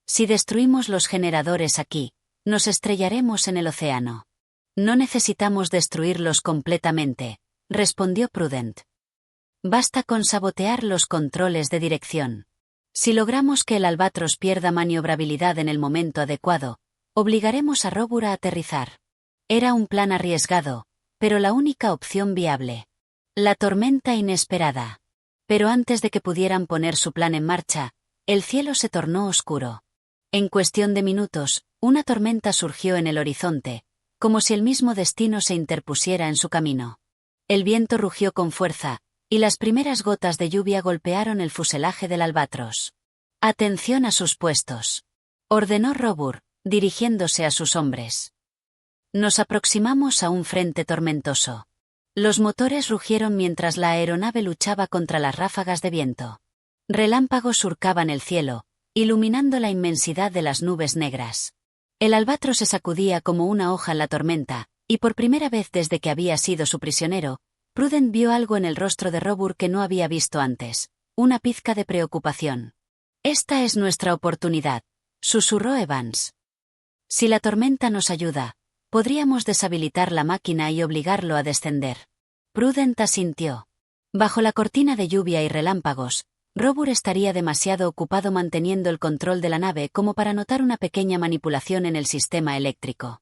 Si destruimos los generadores aquí, nos estrellaremos en el océano. No necesitamos destruirlos completamente, respondió Prudent. Basta con sabotear los controles de dirección. Si logramos que el Albatros pierda maniobrabilidad en el momento adecuado, obligaremos a Robur a aterrizar. Era un plan arriesgado, pero la única opción viable. La tormenta inesperada. Pero antes de que pudieran poner su plan en marcha, el cielo se tornó oscuro. En cuestión de minutos, una tormenta surgió en el horizonte, como si el mismo destino se interpusiera en su camino. El viento rugió con fuerza, y las primeras gotas de lluvia golpearon el fuselaje del Albatros. «Atención a sus puestos», ordenó Robur, dirigiéndose a sus hombres. Nos aproximamos a un frente tormentoso. Los motores rugieron mientras la aeronave luchaba contra las ráfagas de viento. Relámpagos surcaban el cielo, iluminando la inmensidad de las nubes negras. El Albatros se sacudía como una hoja en la tormenta, y por primera vez desde que había sido su prisionero, Prudent vio algo en el rostro de Robur que no había visto antes, una pizca de preocupación. «Esta es nuestra oportunidad», susurró Evans. «Si la tormenta nos ayuda, podríamos deshabilitar la máquina y obligarlo a descender». Prudent asintió. Bajo la cortina de lluvia y relámpagos, Robur estaría demasiado ocupado manteniendo el control de la nave como para notar una pequeña manipulación en el sistema eléctrico.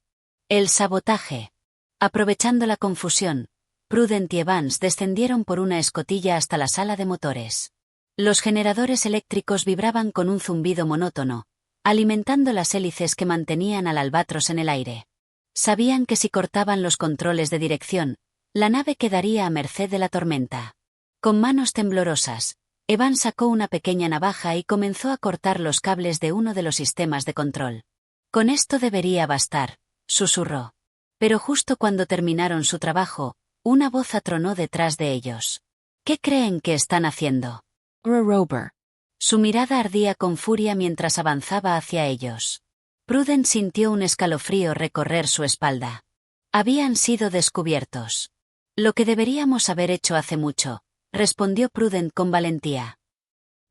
El sabotaje. Aprovechando la confusión, Prudent y Evans descendieron por una escotilla hasta la sala de motores. Los generadores eléctricos vibraban con un zumbido monótono, alimentando las hélices que mantenían al Albatros en el aire. Sabían que si cortaban los controles de dirección, la nave quedaría a merced de la tormenta. Con manos temblorosas, Evans sacó una pequeña navaja y comenzó a cortar los cables de uno de los sistemas de control. «Con esto debería bastar», susurró. Pero justo cuando terminaron su trabajo, una voz atronó detrás de ellos. «¿Qué creen que están haciendo?». Rober. Su mirada ardía con furia mientras avanzaba hacia ellos. Prudence sintió un escalofrío recorrer su espalda. Habían sido descubiertos. «Lo que deberíamos haber hecho hace mucho», respondió Prudence con valentía.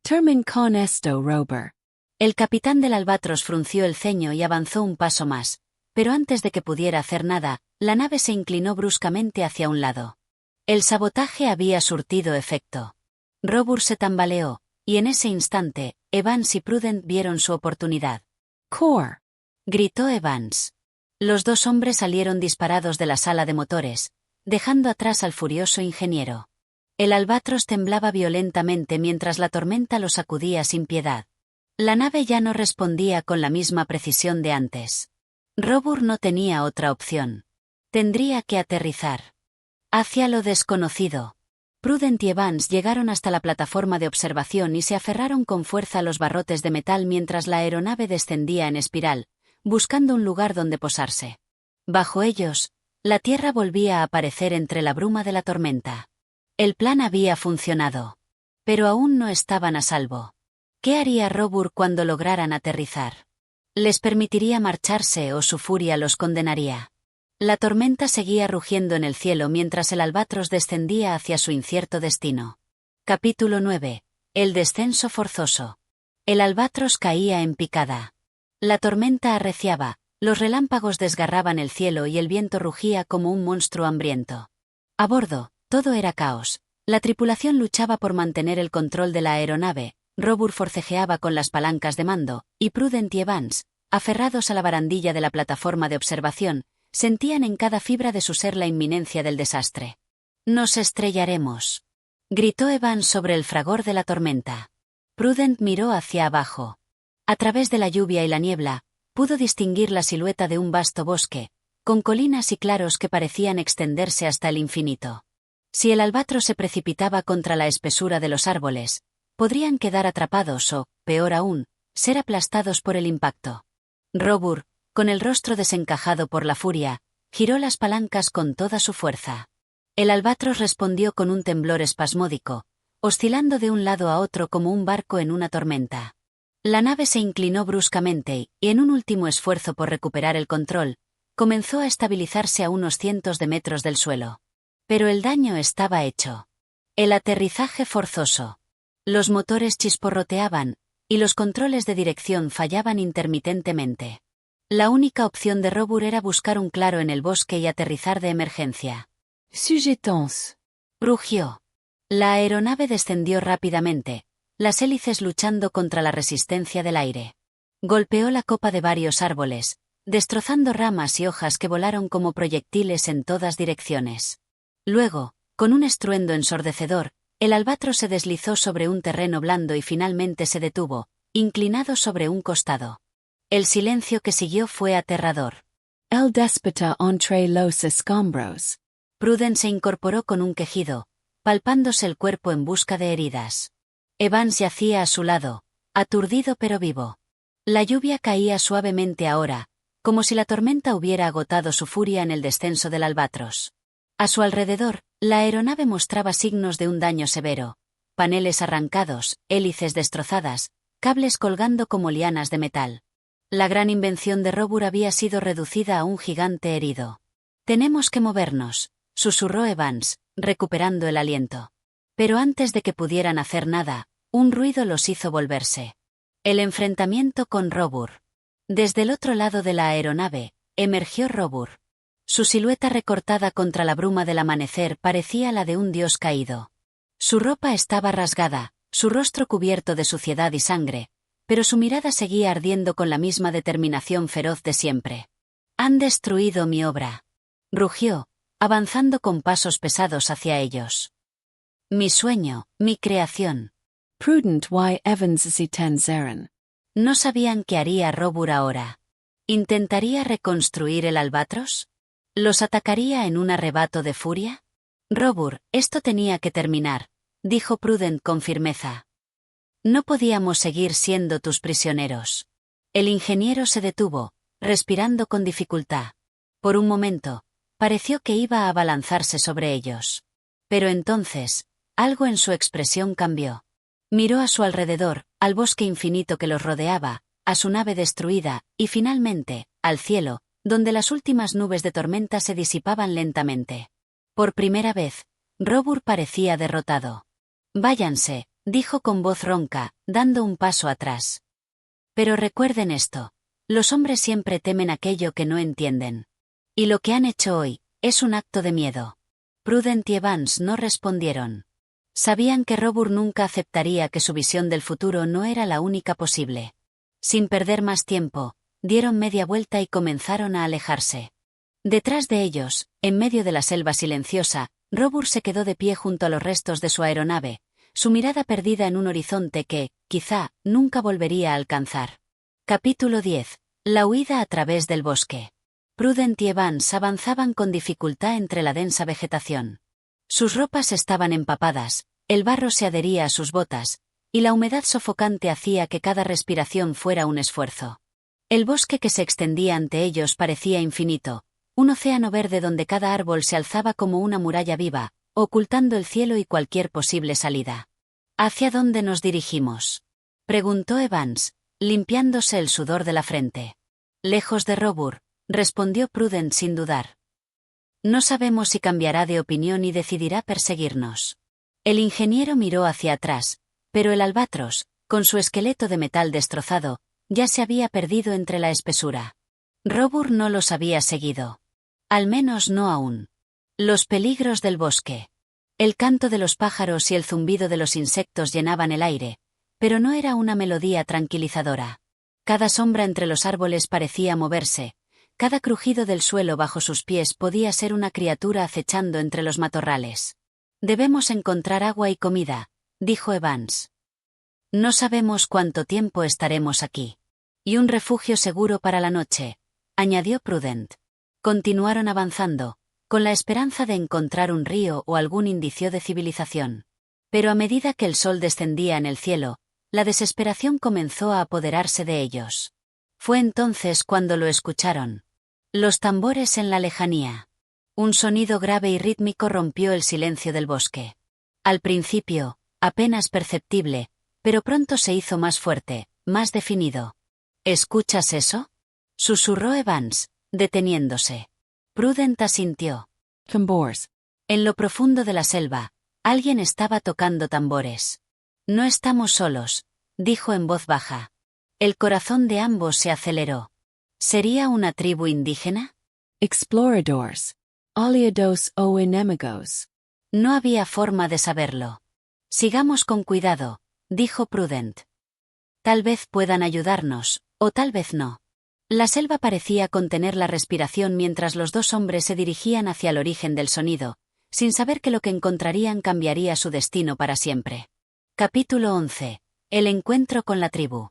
Termin con esto, Rober. El capitán del Albatros frunció el ceño y avanzó un paso más, pero antes de que pudiera hacer nada, la nave se inclinó bruscamente hacia un lado. El sabotaje había surtido efecto. Robur se tambaleó, y en ese instante, Evans y Prudence vieron su oportunidad. Core. Gritó Evans. Los dos hombres salieron disparados de la sala de motores, dejando atrás al furioso ingeniero. El Albatros temblaba violentamente mientras la tormenta lo sacudía sin piedad. La nave ya no respondía con la misma precisión de antes. Robur no tenía otra opción. Tendría que aterrizar. Hacia lo desconocido. Prudence y Evans llegaron hasta la plataforma de observación y se aferraron con fuerza a los barrotes de metal mientras la aeronave descendía en espiral, buscando un lugar donde posarse. Bajo ellos, la tierra volvía a aparecer entre la bruma de la tormenta. El plan había funcionado. Pero aún no estaban a salvo. ¿Qué haría Robur cuando lograran aterrizar? ¿Les permitiría marcharse o su furia los condenaría? La tormenta seguía rugiendo en el cielo mientras el Albatros descendía hacia su incierto destino. Capítulo 9. El descenso forzoso. El Albatros caía en picada. La tormenta arreciaba, los relámpagos desgarraban el cielo y el viento rugía como un monstruo hambriento. A bordo, todo era caos. La tripulación luchaba por mantener el control de la aeronave, Robur forcejeaba con las palancas de mando, y Prudence y Evans, aferrados a la barandilla de la plataforma de observación, sentían en cada fibra de su ser la inminencia del desastre. «Nos estrellaremos», gritó Evans sobre el fragor de la tormenta. Prudence miró hacia abajo. A través de la lluvia y la niebla, pudo distinguir la silueta de un vasto bosque, con colinas y claros que parecían extenderse hasta el infinito. Si el Albatros se precipitaba contra la espesura de los árboles, podrían quedar atrapados o, peor aún, ser aplastados por el impacto. Robur, con el rostro desencajado por la furia, giró las palancas con toda su fuerza. El Albatros respondió con un temblor espasmódico, oscilando de un lado a otro como un barco en una tormenta. La nave se inclinó bruscamente y, en un último esfuerzo por recuperar el control, comenzó a estabilizarse a unos cientos de metros del suelo. Pero el daño estaba hecho. El aterrizaje forzoso. Los motores chisporroteaban, y los controles de dirección fallaban intermitentemente. La única opción de Robur era buscar un claro en el bosque y aterrizar de emergencia. Sujetons. Rugió. La aeronave descendió rápidamente, las hélices luchando contra la resistencia del aire. Golpeó la copa de varios árboles, destrozando ramas y hojas que volaron como proyectiles en todas direcciones. Luego, con un estruendo ensordecedor, el Albatros se deslizó sobre un terreno blando y finalmente se detuvo, inclinado sobre un costado. El silencio que siguió fue aterrador. El déspota entre los escombros. Prudence se incorporó con un quejido, palpándose el cuerpo en busca de heridas. Evans yacía a su lado, aturdido pero vivo. La lluvia caía suavemente ahora, como si la tormenta hubiera agotado su furia en el descenso del Albatros. A su alrededor, la aeronave mostraba signos de un daño severo: paneles arrancados, hélices destrozadas, cables colgando como lianas de metal. La gran invención de Robur había sido reducida a un gigante herido. «Tenemos que movernos», susurró Evans, recuperando el aliento. Pero antes de que pudieran hacer nada, un ruido los hizo volverse. El enfrentamiento con Robur. Desde el otro lado de la aeronave, emergió Robur. Su silueta recortada contra la bruma del amanecer parecía la de un dios caído. Su ropa estaba rasgada, su rostro cubierto de suciedad y sangre, pero su mirada seguía ardiendo con la misma determinación feroz de siempre. «Han destruido mi obra», rugió, avanzando con pasos pesados hacia ellos. «Mi sueño, mi creación». Prudent y Evans si Tanzaren. ¿No sabían qué haría Robur ahora? ¿Intentaría reconstruir el albatros? ¿Los atacaría en un arrebato de furia? Robur, esto tenía que terminar, dijo Prudent con firmeza. No podíamos seguir siendo tus prisioneros. El ingeniero se detuvo, respirando con dificultad. Por un momento, pareció que iba a abalanzarse sobre ellos. Pero entonces, algo en su expresión cambió. Miró a su alrededor, al bosque infinito que los rodeaba, a su nave destruida, y finalmente, al cielo, donde las últimas nubes de tormenta se disipaban lentamente. Por primera vez, Robur parecía derrotado. Váyanse, dijo con voz ronca, dando un paso atrás. Pero recuerden esto, los hombres siempre temen aquello que no entienden. Y lo que han hecho hoy, es un acto de miedo. Prudent y Evans no respondieron. Sabían que Robur nunca aceptaría que su visión del futuro no era la única posible. Sin perder más tiempo, dieron media vuelta y comenzaron a alejarse. Detrás de ellos, en medio de la selva silenciosa, Robur se quedó de pie junto a los restos de su aeronave, su mirada perdida en un horizonte que, quizá, nunca volvería a alcanzar. Capítulo 10. La huida a través del bosque. Prudent y Evans avanzaban con dificultad entre la densa vegetación. Sus ropas estaban empapadas, el barro se adhería a sus botas, y la humedad sofocante hacía que cada respiración fuera un esfuerzo. El bosque que se extendía ante ellos parecía infinito, un océano verde donde cada árbol se alzaba como una muralla viva, ocultando el cielo y cualquier posible salida. ¿Hacia dónde nos dirigimos?, preguntó Evans, limpiándose el sudor de la frente. Lejos de Robur, respondió Prudent sin dudar. No sabemos si cambiará de opinión y decidirá perseguirnos. El ingeniero miró hacia atrás, pero el albatros, con su esqueleto de metal destrozado, ya se había perdido entre la espesura. Robur no los había seguido. Al menos no aún. Los peligros del bosque. El canto de los pájaros y el zumbido de los insectos llenaban el aire, pero no era una melodía tranquilizadora. Cada sombra entre los árboles parecía moverse, cada crujido del suelo bajo sus pies podía ser una criatura acechando entre los matorrales. Debemos encontrar agua y comida, dijo Evans. No sabemos cuánto tiempo estaremos aquí. Y un refugio seguro para la noche, añadió Prudent. Continuaron avanzando, con la esperanza de encontrar un río o algún indicio de civilización. Pero a medida que el sol descendía en el cielo, la desesperación comenzó a apoderarse de ellos. Fue entonces cuando lo escucharon. Los tambores en la lejanía. Un sonido grave y rítmico rompió el silencio del bosque. Al principio, apenas perceptible, pero pronto se hizo más fuerte, más definido. ¿Escuchas eso?, susurró Evans, deteniéndose. Prudent asintió. Tambors. En lo profundo de la selva, alguien estaba tocando tambores. No estamos solos, dijo en voz baja. El corazón de ambos se aceleró. ¿Sería una tribu indígena? Exploradores. Aliados o enemigos. No había forma de saberlo. Sigamos con cuidado, dijo Prudent. Tal vez puedan ayudarnos, o tal vez no. La selva parecía contener la respiración mientras los dos hombres se dirigían hacia el origen del sonido, sin saber que lo que encontrarían cambiaría su destino para siempre. Capítulo 11. El encuentro con la tribu.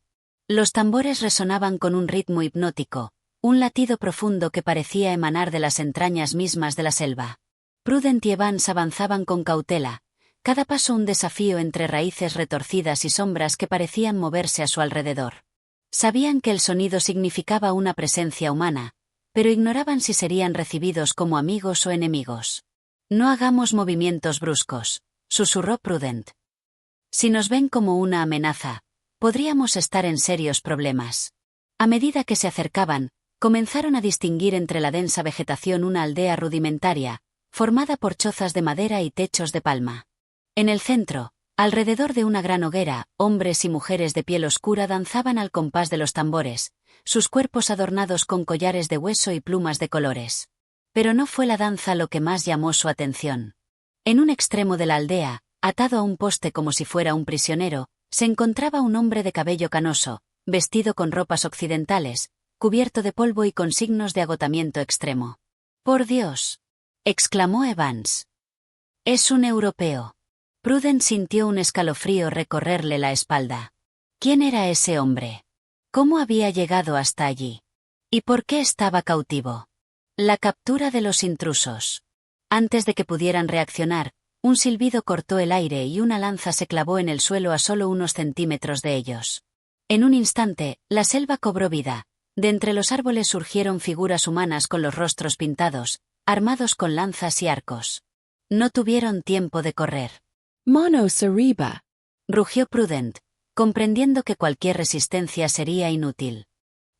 Los tambores resonaban con un ritmo hipnótico, un latido profundo que parecía emanar de las entrañas mismas de la selva. Prudent y Evans avanzaban con cautela, cada paso un desafío entre raíces retorcidas y sombras que parecían moverse a su alrededor. Sabían que el sonido significaba una presencia humana, pero ignoraban si serían recibidos como amigos o enemigos. No hagamos movimientos bruscos, susurró Prudent. Si nos ven como una amenaza, podríamos estar en serios problemas. A medida que se acercaban, comenzaron a distinguir entre la densa vegetación una aldea rudimentaria, formada por chozas de madera y techos de palma. En el centro, alrededor de una gran hoguera, hombres y mujeres de piel oscura danzaban al compás de los tambores, sus cuerpos adornados con collares de hueso y plumas de colores. Pero no fue la danza lo que más llamó su atención. En un extremo de la aldea, atado a un poste como si fuera un prisionero, se encontraba un hombre de cabello canoso, vestido con ropas occidentales, cubierto de polvo y con signos de agotamiento extremo. «¡Por Dios!», exclamó Evans. «Es un europeo». Prudent sintió un escalofrío recorrerle la espalda. ¿Quién era ese hombre? ¿Cómo había llegado hasta allí? ¿Y por qué estaba cautivo? La captura de los intrusos. Antes de que pudieran reaccionar, un silbido cortó el aire y una lanza se clavó en el suelo a solo unos centímetros de ellos. En un instante, la selva cobró vida. De entre los árboles surgieron figuras humanas con los rostros pintados, armados con lanzas y arcos. No tuvieron tiempo de correr. Mono Sariba. Rugió Prudent, comprendiendo que cualquier resistencia sería inútil.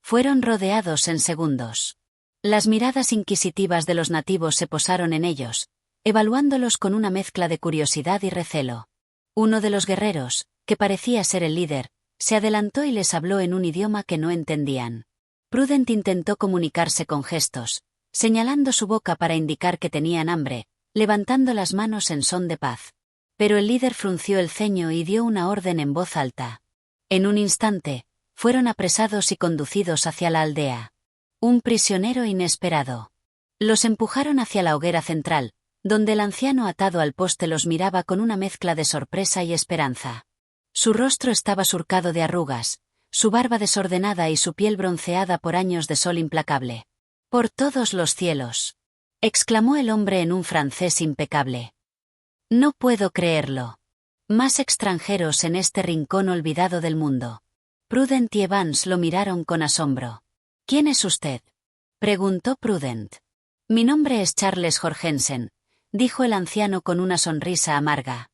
Fueron rodeados en segundos. Las miradas inquisitivas de los nativos se posaron en ellos, evaluándolos con una mezcla de curiosidad y recelo. Uno de los guerreros, que parecía ser el líder, se adelantó y les habló en un idioma que no entendían. Prudent intentó comunicarse con gestos, señalando su boca para indicar que tenían hambre, levantando las manos en son de paz. Pero el líder frunció el ceño y dio una orden en voz alta. En un instante, fueron apresados y conducidos hacia la aldea. Un prisionero inesperado. Los empujaron hacia la hoguera central, donde el anciano atado al poste los miraba con una mezcla de sorpresa y esperanza. Su rostro estaba surcado de arrugas, su barba desordenada y su piel bronceada por años de sol implacable. «Por todos los cielos», exclamó el hombre en un francés impecable. «No puedo creerlo. Más extranjeros en este rincón olvidado del mundo». Prudent y Evans lo miraron con asombro. «¿Quién es usted?», preguntó Prudent. «Mi nombre es Charles Jorgensen», dijo el anciano con una sonrisa amarga.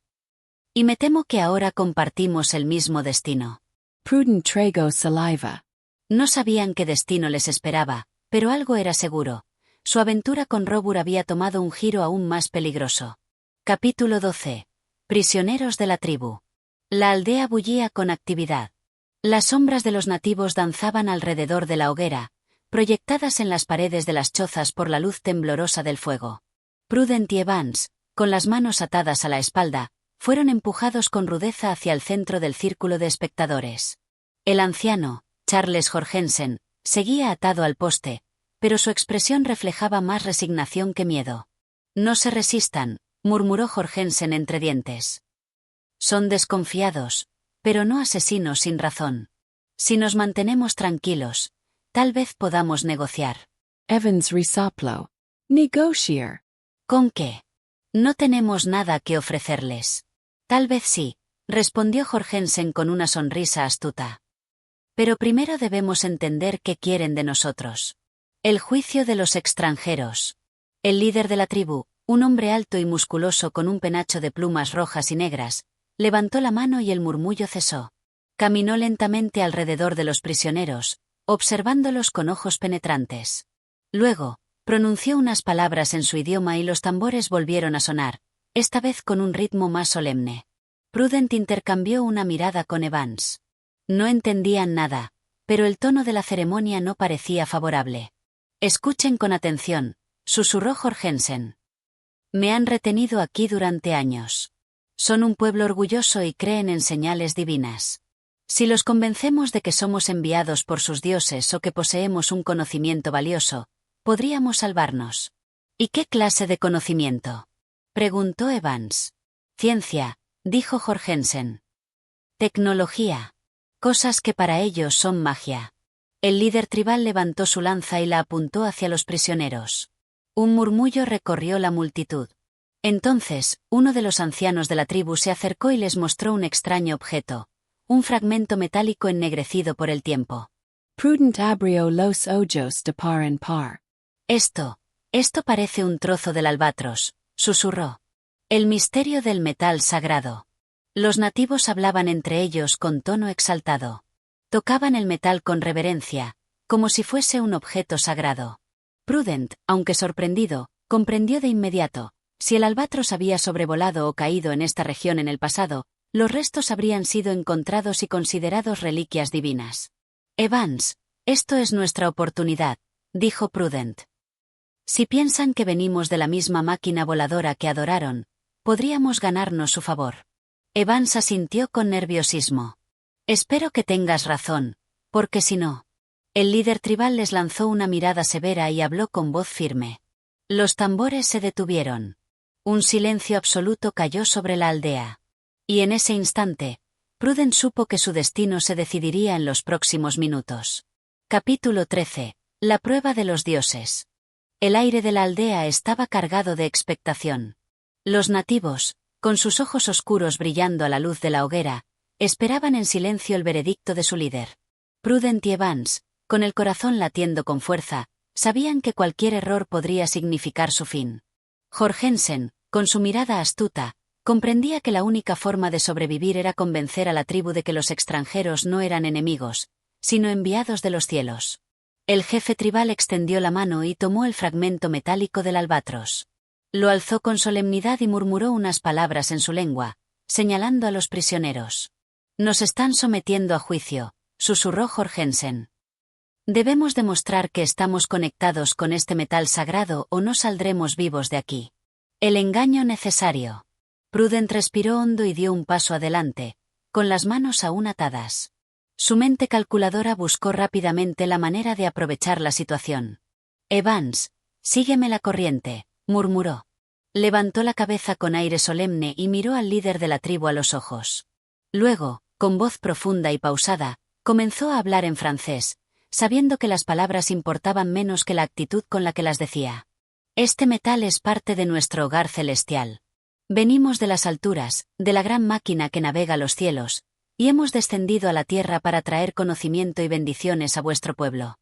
«Y me temo que ahora compartimos el mismo destino». Prudent tragó saliva. No sabían qué destino les esperaba, pero algo era seguro. Su aventura con Robur había tomado un giro aún más peligroso. Capítulo 12. Prisioneros de la tribu. La aldea bullía con actividad. Las sombras de los nativos danzaban alrededor de la hoguera, proyectadas en las paredes de las chozas por la luz temblorosa del fuego. Prudent y Evans, con las manos atadas a la espalda, fueron empujados con rudeza hacia el centro del círculo de espectadores. El anciano, Charles Jorgensen, seguía atado al poste, pero su expresión reflejaba más resignación que miedo. «No se resistan», murmuró Jorgensen entre dientes. «Son desconfiados, pero no asesinos sin razón. Si nos mantenemos tranquilos, tal vez podamos negociar». Evans resoplo. Negociar. «¿Con qué? No tenemos nada que ofrecerles». «Tal vez sí», respondió Jorgensen con una sonrisa astuta. «Pero primero debemos entender qué quieren de nosotros». El juicio de los extranjeros. El líder de la tribu, un hombre alto y musculoso con un penacho de plumas rojas y negras, levantó la mano y el murmullo cesó. Caminó lentamente alrededor de los prisioneros, observándolos con ojos penetrantes. Luego, pronunció unas palabras en su idioma y los tambores volvieron a sonar, esta vez con un ritmo más solemne. Prudent intercambió una mirada con Evans. No entendían nada, pero el tono de la ceremonia no parecía favorable. «Escuchen con atención», susurró Jorgensen. «Me han retenido aquí durante años. Son un pueblo orgulloso y creen en señales divinas. Si los convencemos de que somos enviados por sus dioses o que poseemos un conocimiento valioso, podríamos salvarnos». «¿Y qué clase de conocimiento?», preguntó Evans. «Ciencia», dijo Jorgensen. «Tecnología. Cosas que para ellos son magia». El líder tribal levantó su lanza y la apuntó hacia los prisioneros. Un murmullo recorrió la multitud. Entonces, uno de los ancianos de la tribu se acercó y les mostró un extraño objeto, un fragmento metálico ennegrecido por el tiempo. Prudent abrió los ojos de par en par. Esto parece un trozo del albatros», susurró. «El misterio del metal sagrado». Los nativos hablaban entre ellos con tono exaltado. Tocaban el metal con reverencia, como si fuese un objeto sagrado. Prudent, aunque sorprendido, comprendió de inmediato. Si el albatros había sobrevolado o caído en esta región en el pasado, los restos habrían sido encontrados y considerados reliquias divinas. «Evans, esto es nuestra oportunidad», dijo Prudent. «Si piensan que venimos de la misma máquina voladora que adoraron, podríamos ganarnos su favor». Evans asintió con nerviosismo. «Espero que tengas razón, porque si no». El líder tribal les lanzó una mirada severa y habló con voz firme. Los tambores se detuvieron. Un silencio absoluto cayó sobre la aldea. Y en ese instante, Prudent supo que su destino se decidiría en los próximos minutos. Capítulo 13. La prueba de los dioses. El aire de la aldea estaba cargado de expectación. Los nativos, con sus ojos oscuros brillando a la luz de la hoguera, esperaban en silencio el veredicto de su líder. Prudent y Evans, con el corazón latiendo con fuerza, sabían que cualquier error podría significar su fin. Jorgensen, con su mirada astuta, comprendía que la única forma de sobrevivir era convencer a la tribu de que los extranjeros no eran enemigos, sino enviados de los cielos. El jefe tribal extendió la mano y tomó el fragmento metálico del albatros. Lo alzó con solemnidad y murmuró unas palabras en su lengua, señalando a los prisioneros. «Nos están sometiendo a juicio», susurró Jorgensen. «Debemos demostrar que estamos conectados con este metal sagrado o no saldremos vivos de aquí. El engaño necesario». Prudent respiró hondo y dio un paso adelante, con las manos aún atadas. Su mente calculadora buscó rápidamente la manera de aprovechar la situación. «Evans, sígueme la corriente», murmuró. Levantó la cabeza con aire solemne y miró al líder de la tribu a los ojos. Luego, con voz profunda y pausada, comenzó a hablar en francés, sabiendo que las palabras importaban menos que la actitud con la que las decía. «Este metal es parte de nuestro hogar celestial. Venimos de las alturas, de la gran máquina que navega los cielos, y hemos descendido a la tierra para traer conocimiento y bendiciones a vuestro pueblo».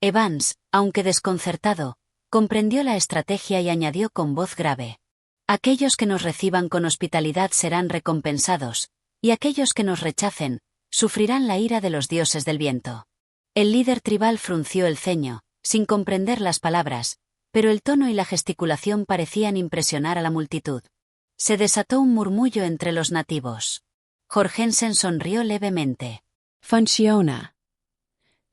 Evans, aunque desconcertado, comprendió la estrategia y añadió con voz grave. «Aquellos que nos reciban con hospitalidad serán recompensados, y aquellos que nos rechacen, sufrirán la ira de los dioses del viento». El líder tribal frunció el ceño, sin comprender las palabras, pero el tono y la gesticulación parecían impresionar a la multitud. Se desató un murmullo entre los nativos. Jorgensen sonrió levemente. Funciona.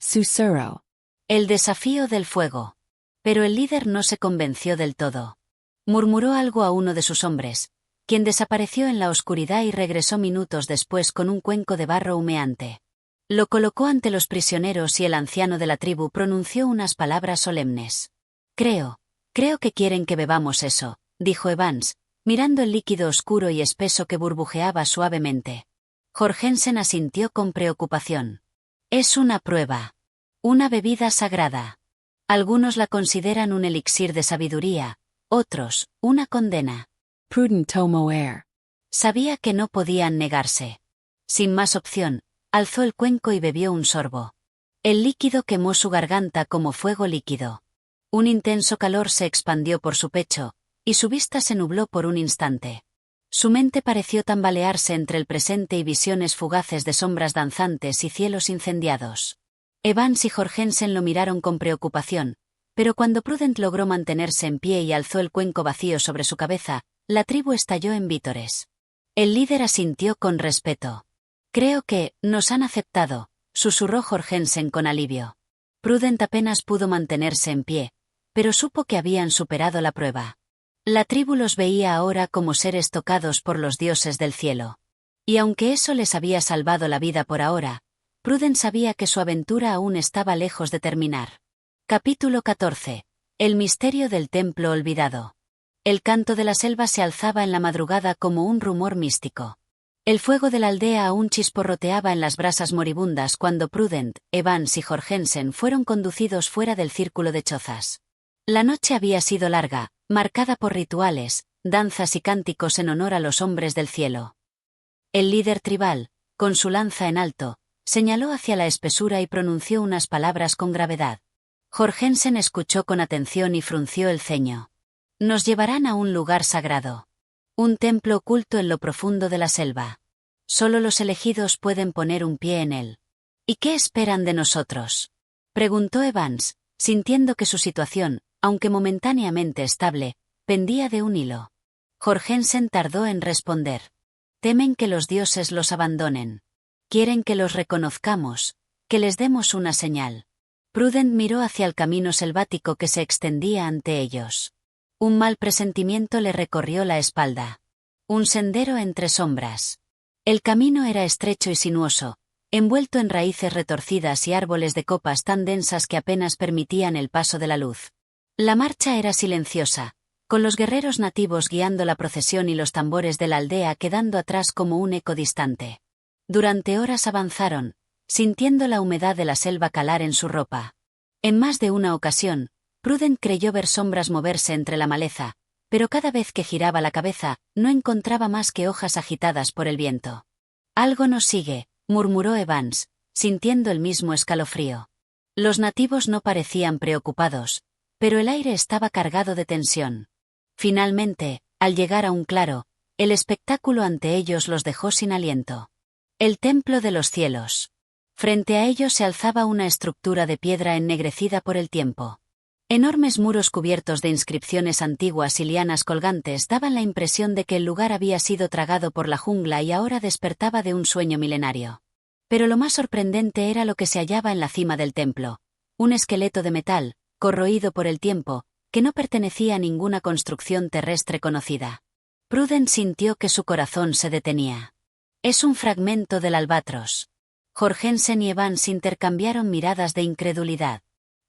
Susurro. El desafío del fuego. Pero el líder no se convenció del todo. Murmuró algo a uno de sus hombres, quien desapareció en la oscuridad y regresó minutos después con un cuenco de barro humeante. Lo colocó ante los prisioneros y el anciano de la tribu pronunció unas palabras solemnes. Creo que quieren que bebamos eso», dijo Evans, mirando el líquido oscuro y espeso que burbujeaba suavemente. Jorgensen asintió con preocupación. «Es una prueba. Una bebida sagrada. Algunos la consideran un elixir de sabiduría, otros, una condena». Prudent tomó air. Sabía que no podían negarse. Sin más opción, alzó el cuenco y bebió un sorbo. El líquido quemó su garganta como fuego líquido. Un intenso calor se expandió por su pecho, y su vista se nubló por un instante. Su mente pareció tambalearse entre el presente y visiones fugaces de sombras danzantes y cielos incendiados. Evans y Jorgensen lo miraron con preocupación, pero cuando Prudent logró mantenerse en pie y alzó el cuenco vacío sobre su cabeza, la tribu estalló en vítores. El líder asintió con respeto. «Creo que nos han aceptado», susurró Jorgensen con alivio. Prudent apenas pudo mantenerse en pie, pero supo que habían superado la prueba. La tribu los veía ahora como seres tocados por los dioses del cielo. Y aunque eso les había salvado la vida por ahora, Prudent sabía que su aventura aún estaba lejos de terminar. Capítulo 14. El misterio del templo olvidado. El canto de la selva se alzaba en la madrugada como un rumor místico. El fuego de la aldea aún chisporroteaba en las brasas moribundas cuando Prudent, Evans y Jorgensen fueron conducidos fuera del círculo de chozas. La noche había sido larga, marcada por rituales, danzas y cánticos en honor a los hombres del cielo. El líder tribal, con su lanza en alto, señaló hacia la espesura y pronunció unas palabras con gravedad. Jorgensen escuchó con atención y frunció el ceño. «Nos llevarán a un lugar sagrado. Un templo oculto en lo profundo de la selva. Solo los elegidos pueden poner un pie en él». «¿Y qué esperan de nosotros?», preguntó Evans, sintiendo que su situación, aunque momentáneamente estable, pendía de un hilo. Jorgensen tardó en responder. «Temen que los dioses los abandonen. Quieren que los reconozcamos, que les demos una señal». Prudent miró hacia el camino selvático que se extendía ante ellos. Un mal presentimiento le recorrió la espalda. Un sendero entre sombras. El camino era estrecho y sinuoso, envuelto en raíces retorcidas y árboles de copas tan densas que apenas permitían el paso de la luz. La marcha era silenciosa, con los guerreros nativos guiando la procesión y los tambores de la aldea quedando atrás como un eco distante. Durante horas avanzaron, sintiendo la humedad de la selva calar en su ropa. En más de una ocasión, Prudent creyó ver sombras moverse entre la maleza, pero cada vez que giraba la cabeza, no encontraba más que hojas agitadas por el viento. «Algo nos sigue», murmuró Evans, sintiendo el mismo escalofrío. Los nativos no parecían preocupados, pero el aire estaba cargado de tensión. Finalmente, al llegar a un claro, el espectáculo ante ellos los dejó sin aliento. El Templo de los Cielos. Frente a ellos se alzaba una estructura de piedra ennegrecida por el tiempo. Enormes muros cubiertos de inscripciones antiguas y lianas colgantes daban la impresión de que el lugar había sido tragado por la jungla y ahora despertaba de un sueño milenario. Pero lo más sorprendente era lo que se hallaba en la cima del templo, un esqueleto de metal, corroído por el tiempo, que no pertenecía a ninguna construcción terrestre conocida. Prudent sintió que su corazón se detenía. «Es un fragmento del albatros». Jorgensen y Evans intercambiaron miradas de incredulidad.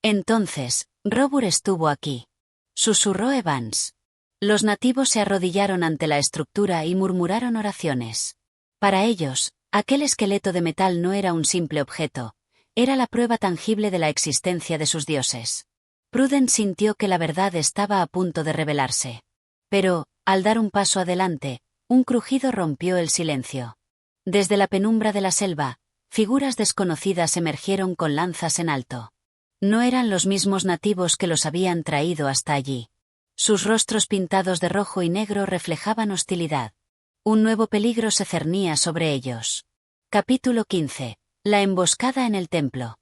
«Entonces, Robur estuvo aquí», susurró Evans. Los nativos se arrodillaron ante la estructura y murmuraron oraciones. Para ellos, aquel esqueleto de metal no era un simple objeto, era la prueba tangible de la existencia de sus dioses. Prudent sintió que la verdad estaba a punto de revelarse. Pero, al dar un paso adelante, un crujido rompió el silencio. Desde la penumbra de la selva, figuras desconocidas emergieron con lanzas en alto. No eran los mismos nativos que los habían traído hasta allí. Sus rostros pintados de rojo y negro reflejaban hostilidad. Un nuevo peligro se cernía sobre ellos. Capítulo 15. La emboscada en el templo.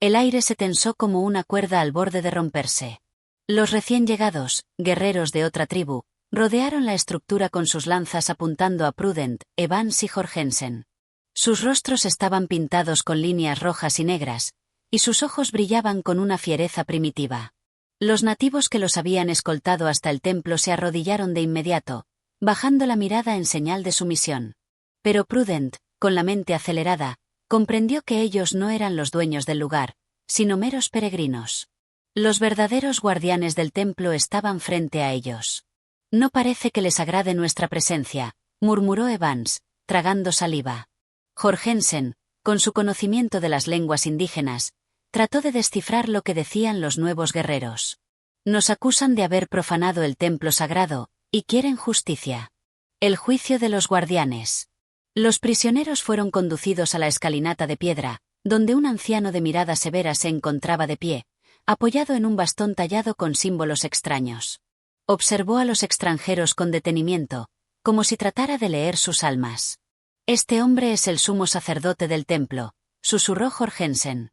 El aire se tensó como una cuerda al borde de romperse. Los recién llegados, guerreros de otra tribu, rodearon la estructura con sus lanzas apuntando a Prudent, Evans y Jorgensen. Sus rostros estaban pintados con líneas rojas y negras, y sus ojos brillaban con una fiereza primitiva. Los nativos que los habían escoltado hasta el templo se arrodillaron de inmediato, bajando la mirada en señal de sumisión. Pero Prudent, con la mente acelerada, comprendió que ellos no eran los dueños del lugar, sino meros peregrinos. Los verdaderos guardianes del templo estaban frente a ellos. «No parece que les agrade nuestra presencia», murmuró Evans, tragando saliva. Jorgensen, con su conocimiento de las lenguas indígenas, trató de descifrar lo que decían los nuevos guerreros. «Nos acusan de haber profanado el templo sagrado, y quieren justicia. El juicio de los guardianes». Los prisioneros fueron conducidos a la escalinata de piedra, donde un anciano de mirada severa se encontraba de pie, apoyado en un bastón tallado con símbolos extraños. Observó a los extranjeros con detenimiento, como si tratara de leer sus almas. «Este hombre es el sumo sacerdote del templo», susurró Jorgensen.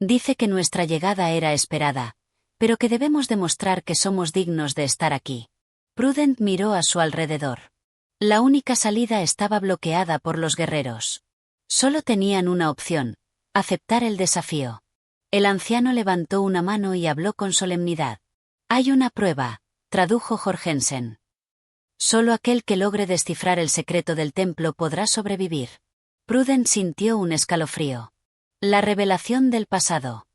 «Dice que nuestra llegada era esperada, pero que debemos demostrar que somos dignos de estar aquí». Prudent miró a su alrededor. La única salida estaba bloqueada por los guerreros. Solo tenían una opción: aceptar el desafío. El anciano levantó una mano y habló con solemnidad. «Hay una prueba», tradujo Jorgensen. «Solo aquel que logre descifrar el secreto del templo podrá sobrevivir». Prudent sintió un escalofrío. La revelación del pasado.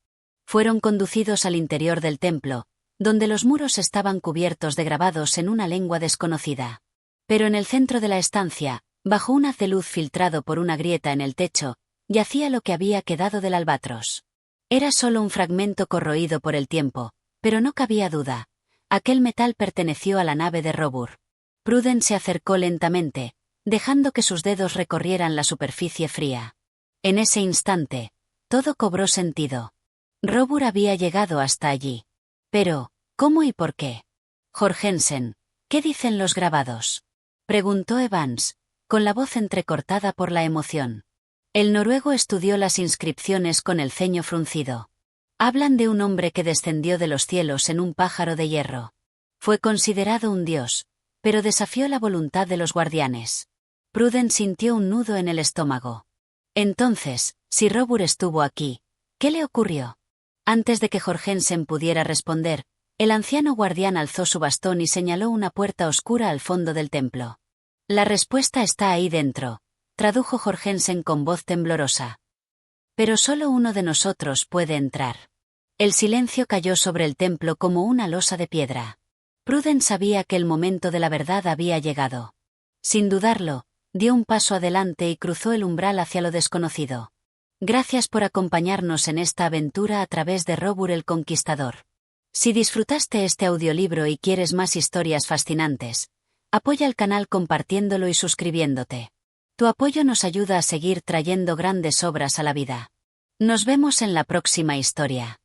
Fueron conducidos al interior del templo, donde los muros estaban cubiertos de grabados en una lengua desconocida. Pero en el centro de la estancia, bajo un haz de luz filtrado por una grieta en el techo, yacía lo que había quedado del albatros. Era solo un fragmento corroído por el tiempo, pero no cabía duda. Aquel metal perteneció a la nave de Robur. Prudent se acercó lentamente, dejando que sus dedos recorrieran la superficie fría. En ese instante, todo cobró sentido. Robur había llegado hasta allí. Pero, ¿cómo y por qué? Jorgensen, ¿qué dicen los grabados?, preguntó Evans, con la voz entrecortada por la emoción. El noruego estudió las inscripciones con el ceño fruncido. Hablan de un hombre que descendió de los cielos en un pájaro de hierro. Fue considerado un dios, pero desafió la voluntad de los guardianes. Prudent sintió un nudo en el estómago. Entonces, si Robur estuvo aquí, ¿qué le ocurrió? Antes de que Jorgensen pudiera responder, el anciano guardián alzó su bastón y señaló una puerta oscura al fondo del templo. «La respuesta está ahí dentro», tradujo Jorgensen con voz temblorosa. «Pero solo uno de nosotros puede entrar». El silencio cayó sobre el templo como una losa de piedra. Prudence sabía que el momento de la verdad había llegado. Sin dudarlo, dio un paso adelante y cruzó el umbral hacia lo desconocido. Gracias por acompañarnos en esta aventura a través de Robur el Conquistador. Si disfrutaste este audiolibro y quieres más historias fascinantes, apoya el canal compartiéndolo y suscribiéndote. Tu apoyo nos ayuda a seguir trayendo grandes obras a la vida. Nos vemos en la próxima historia.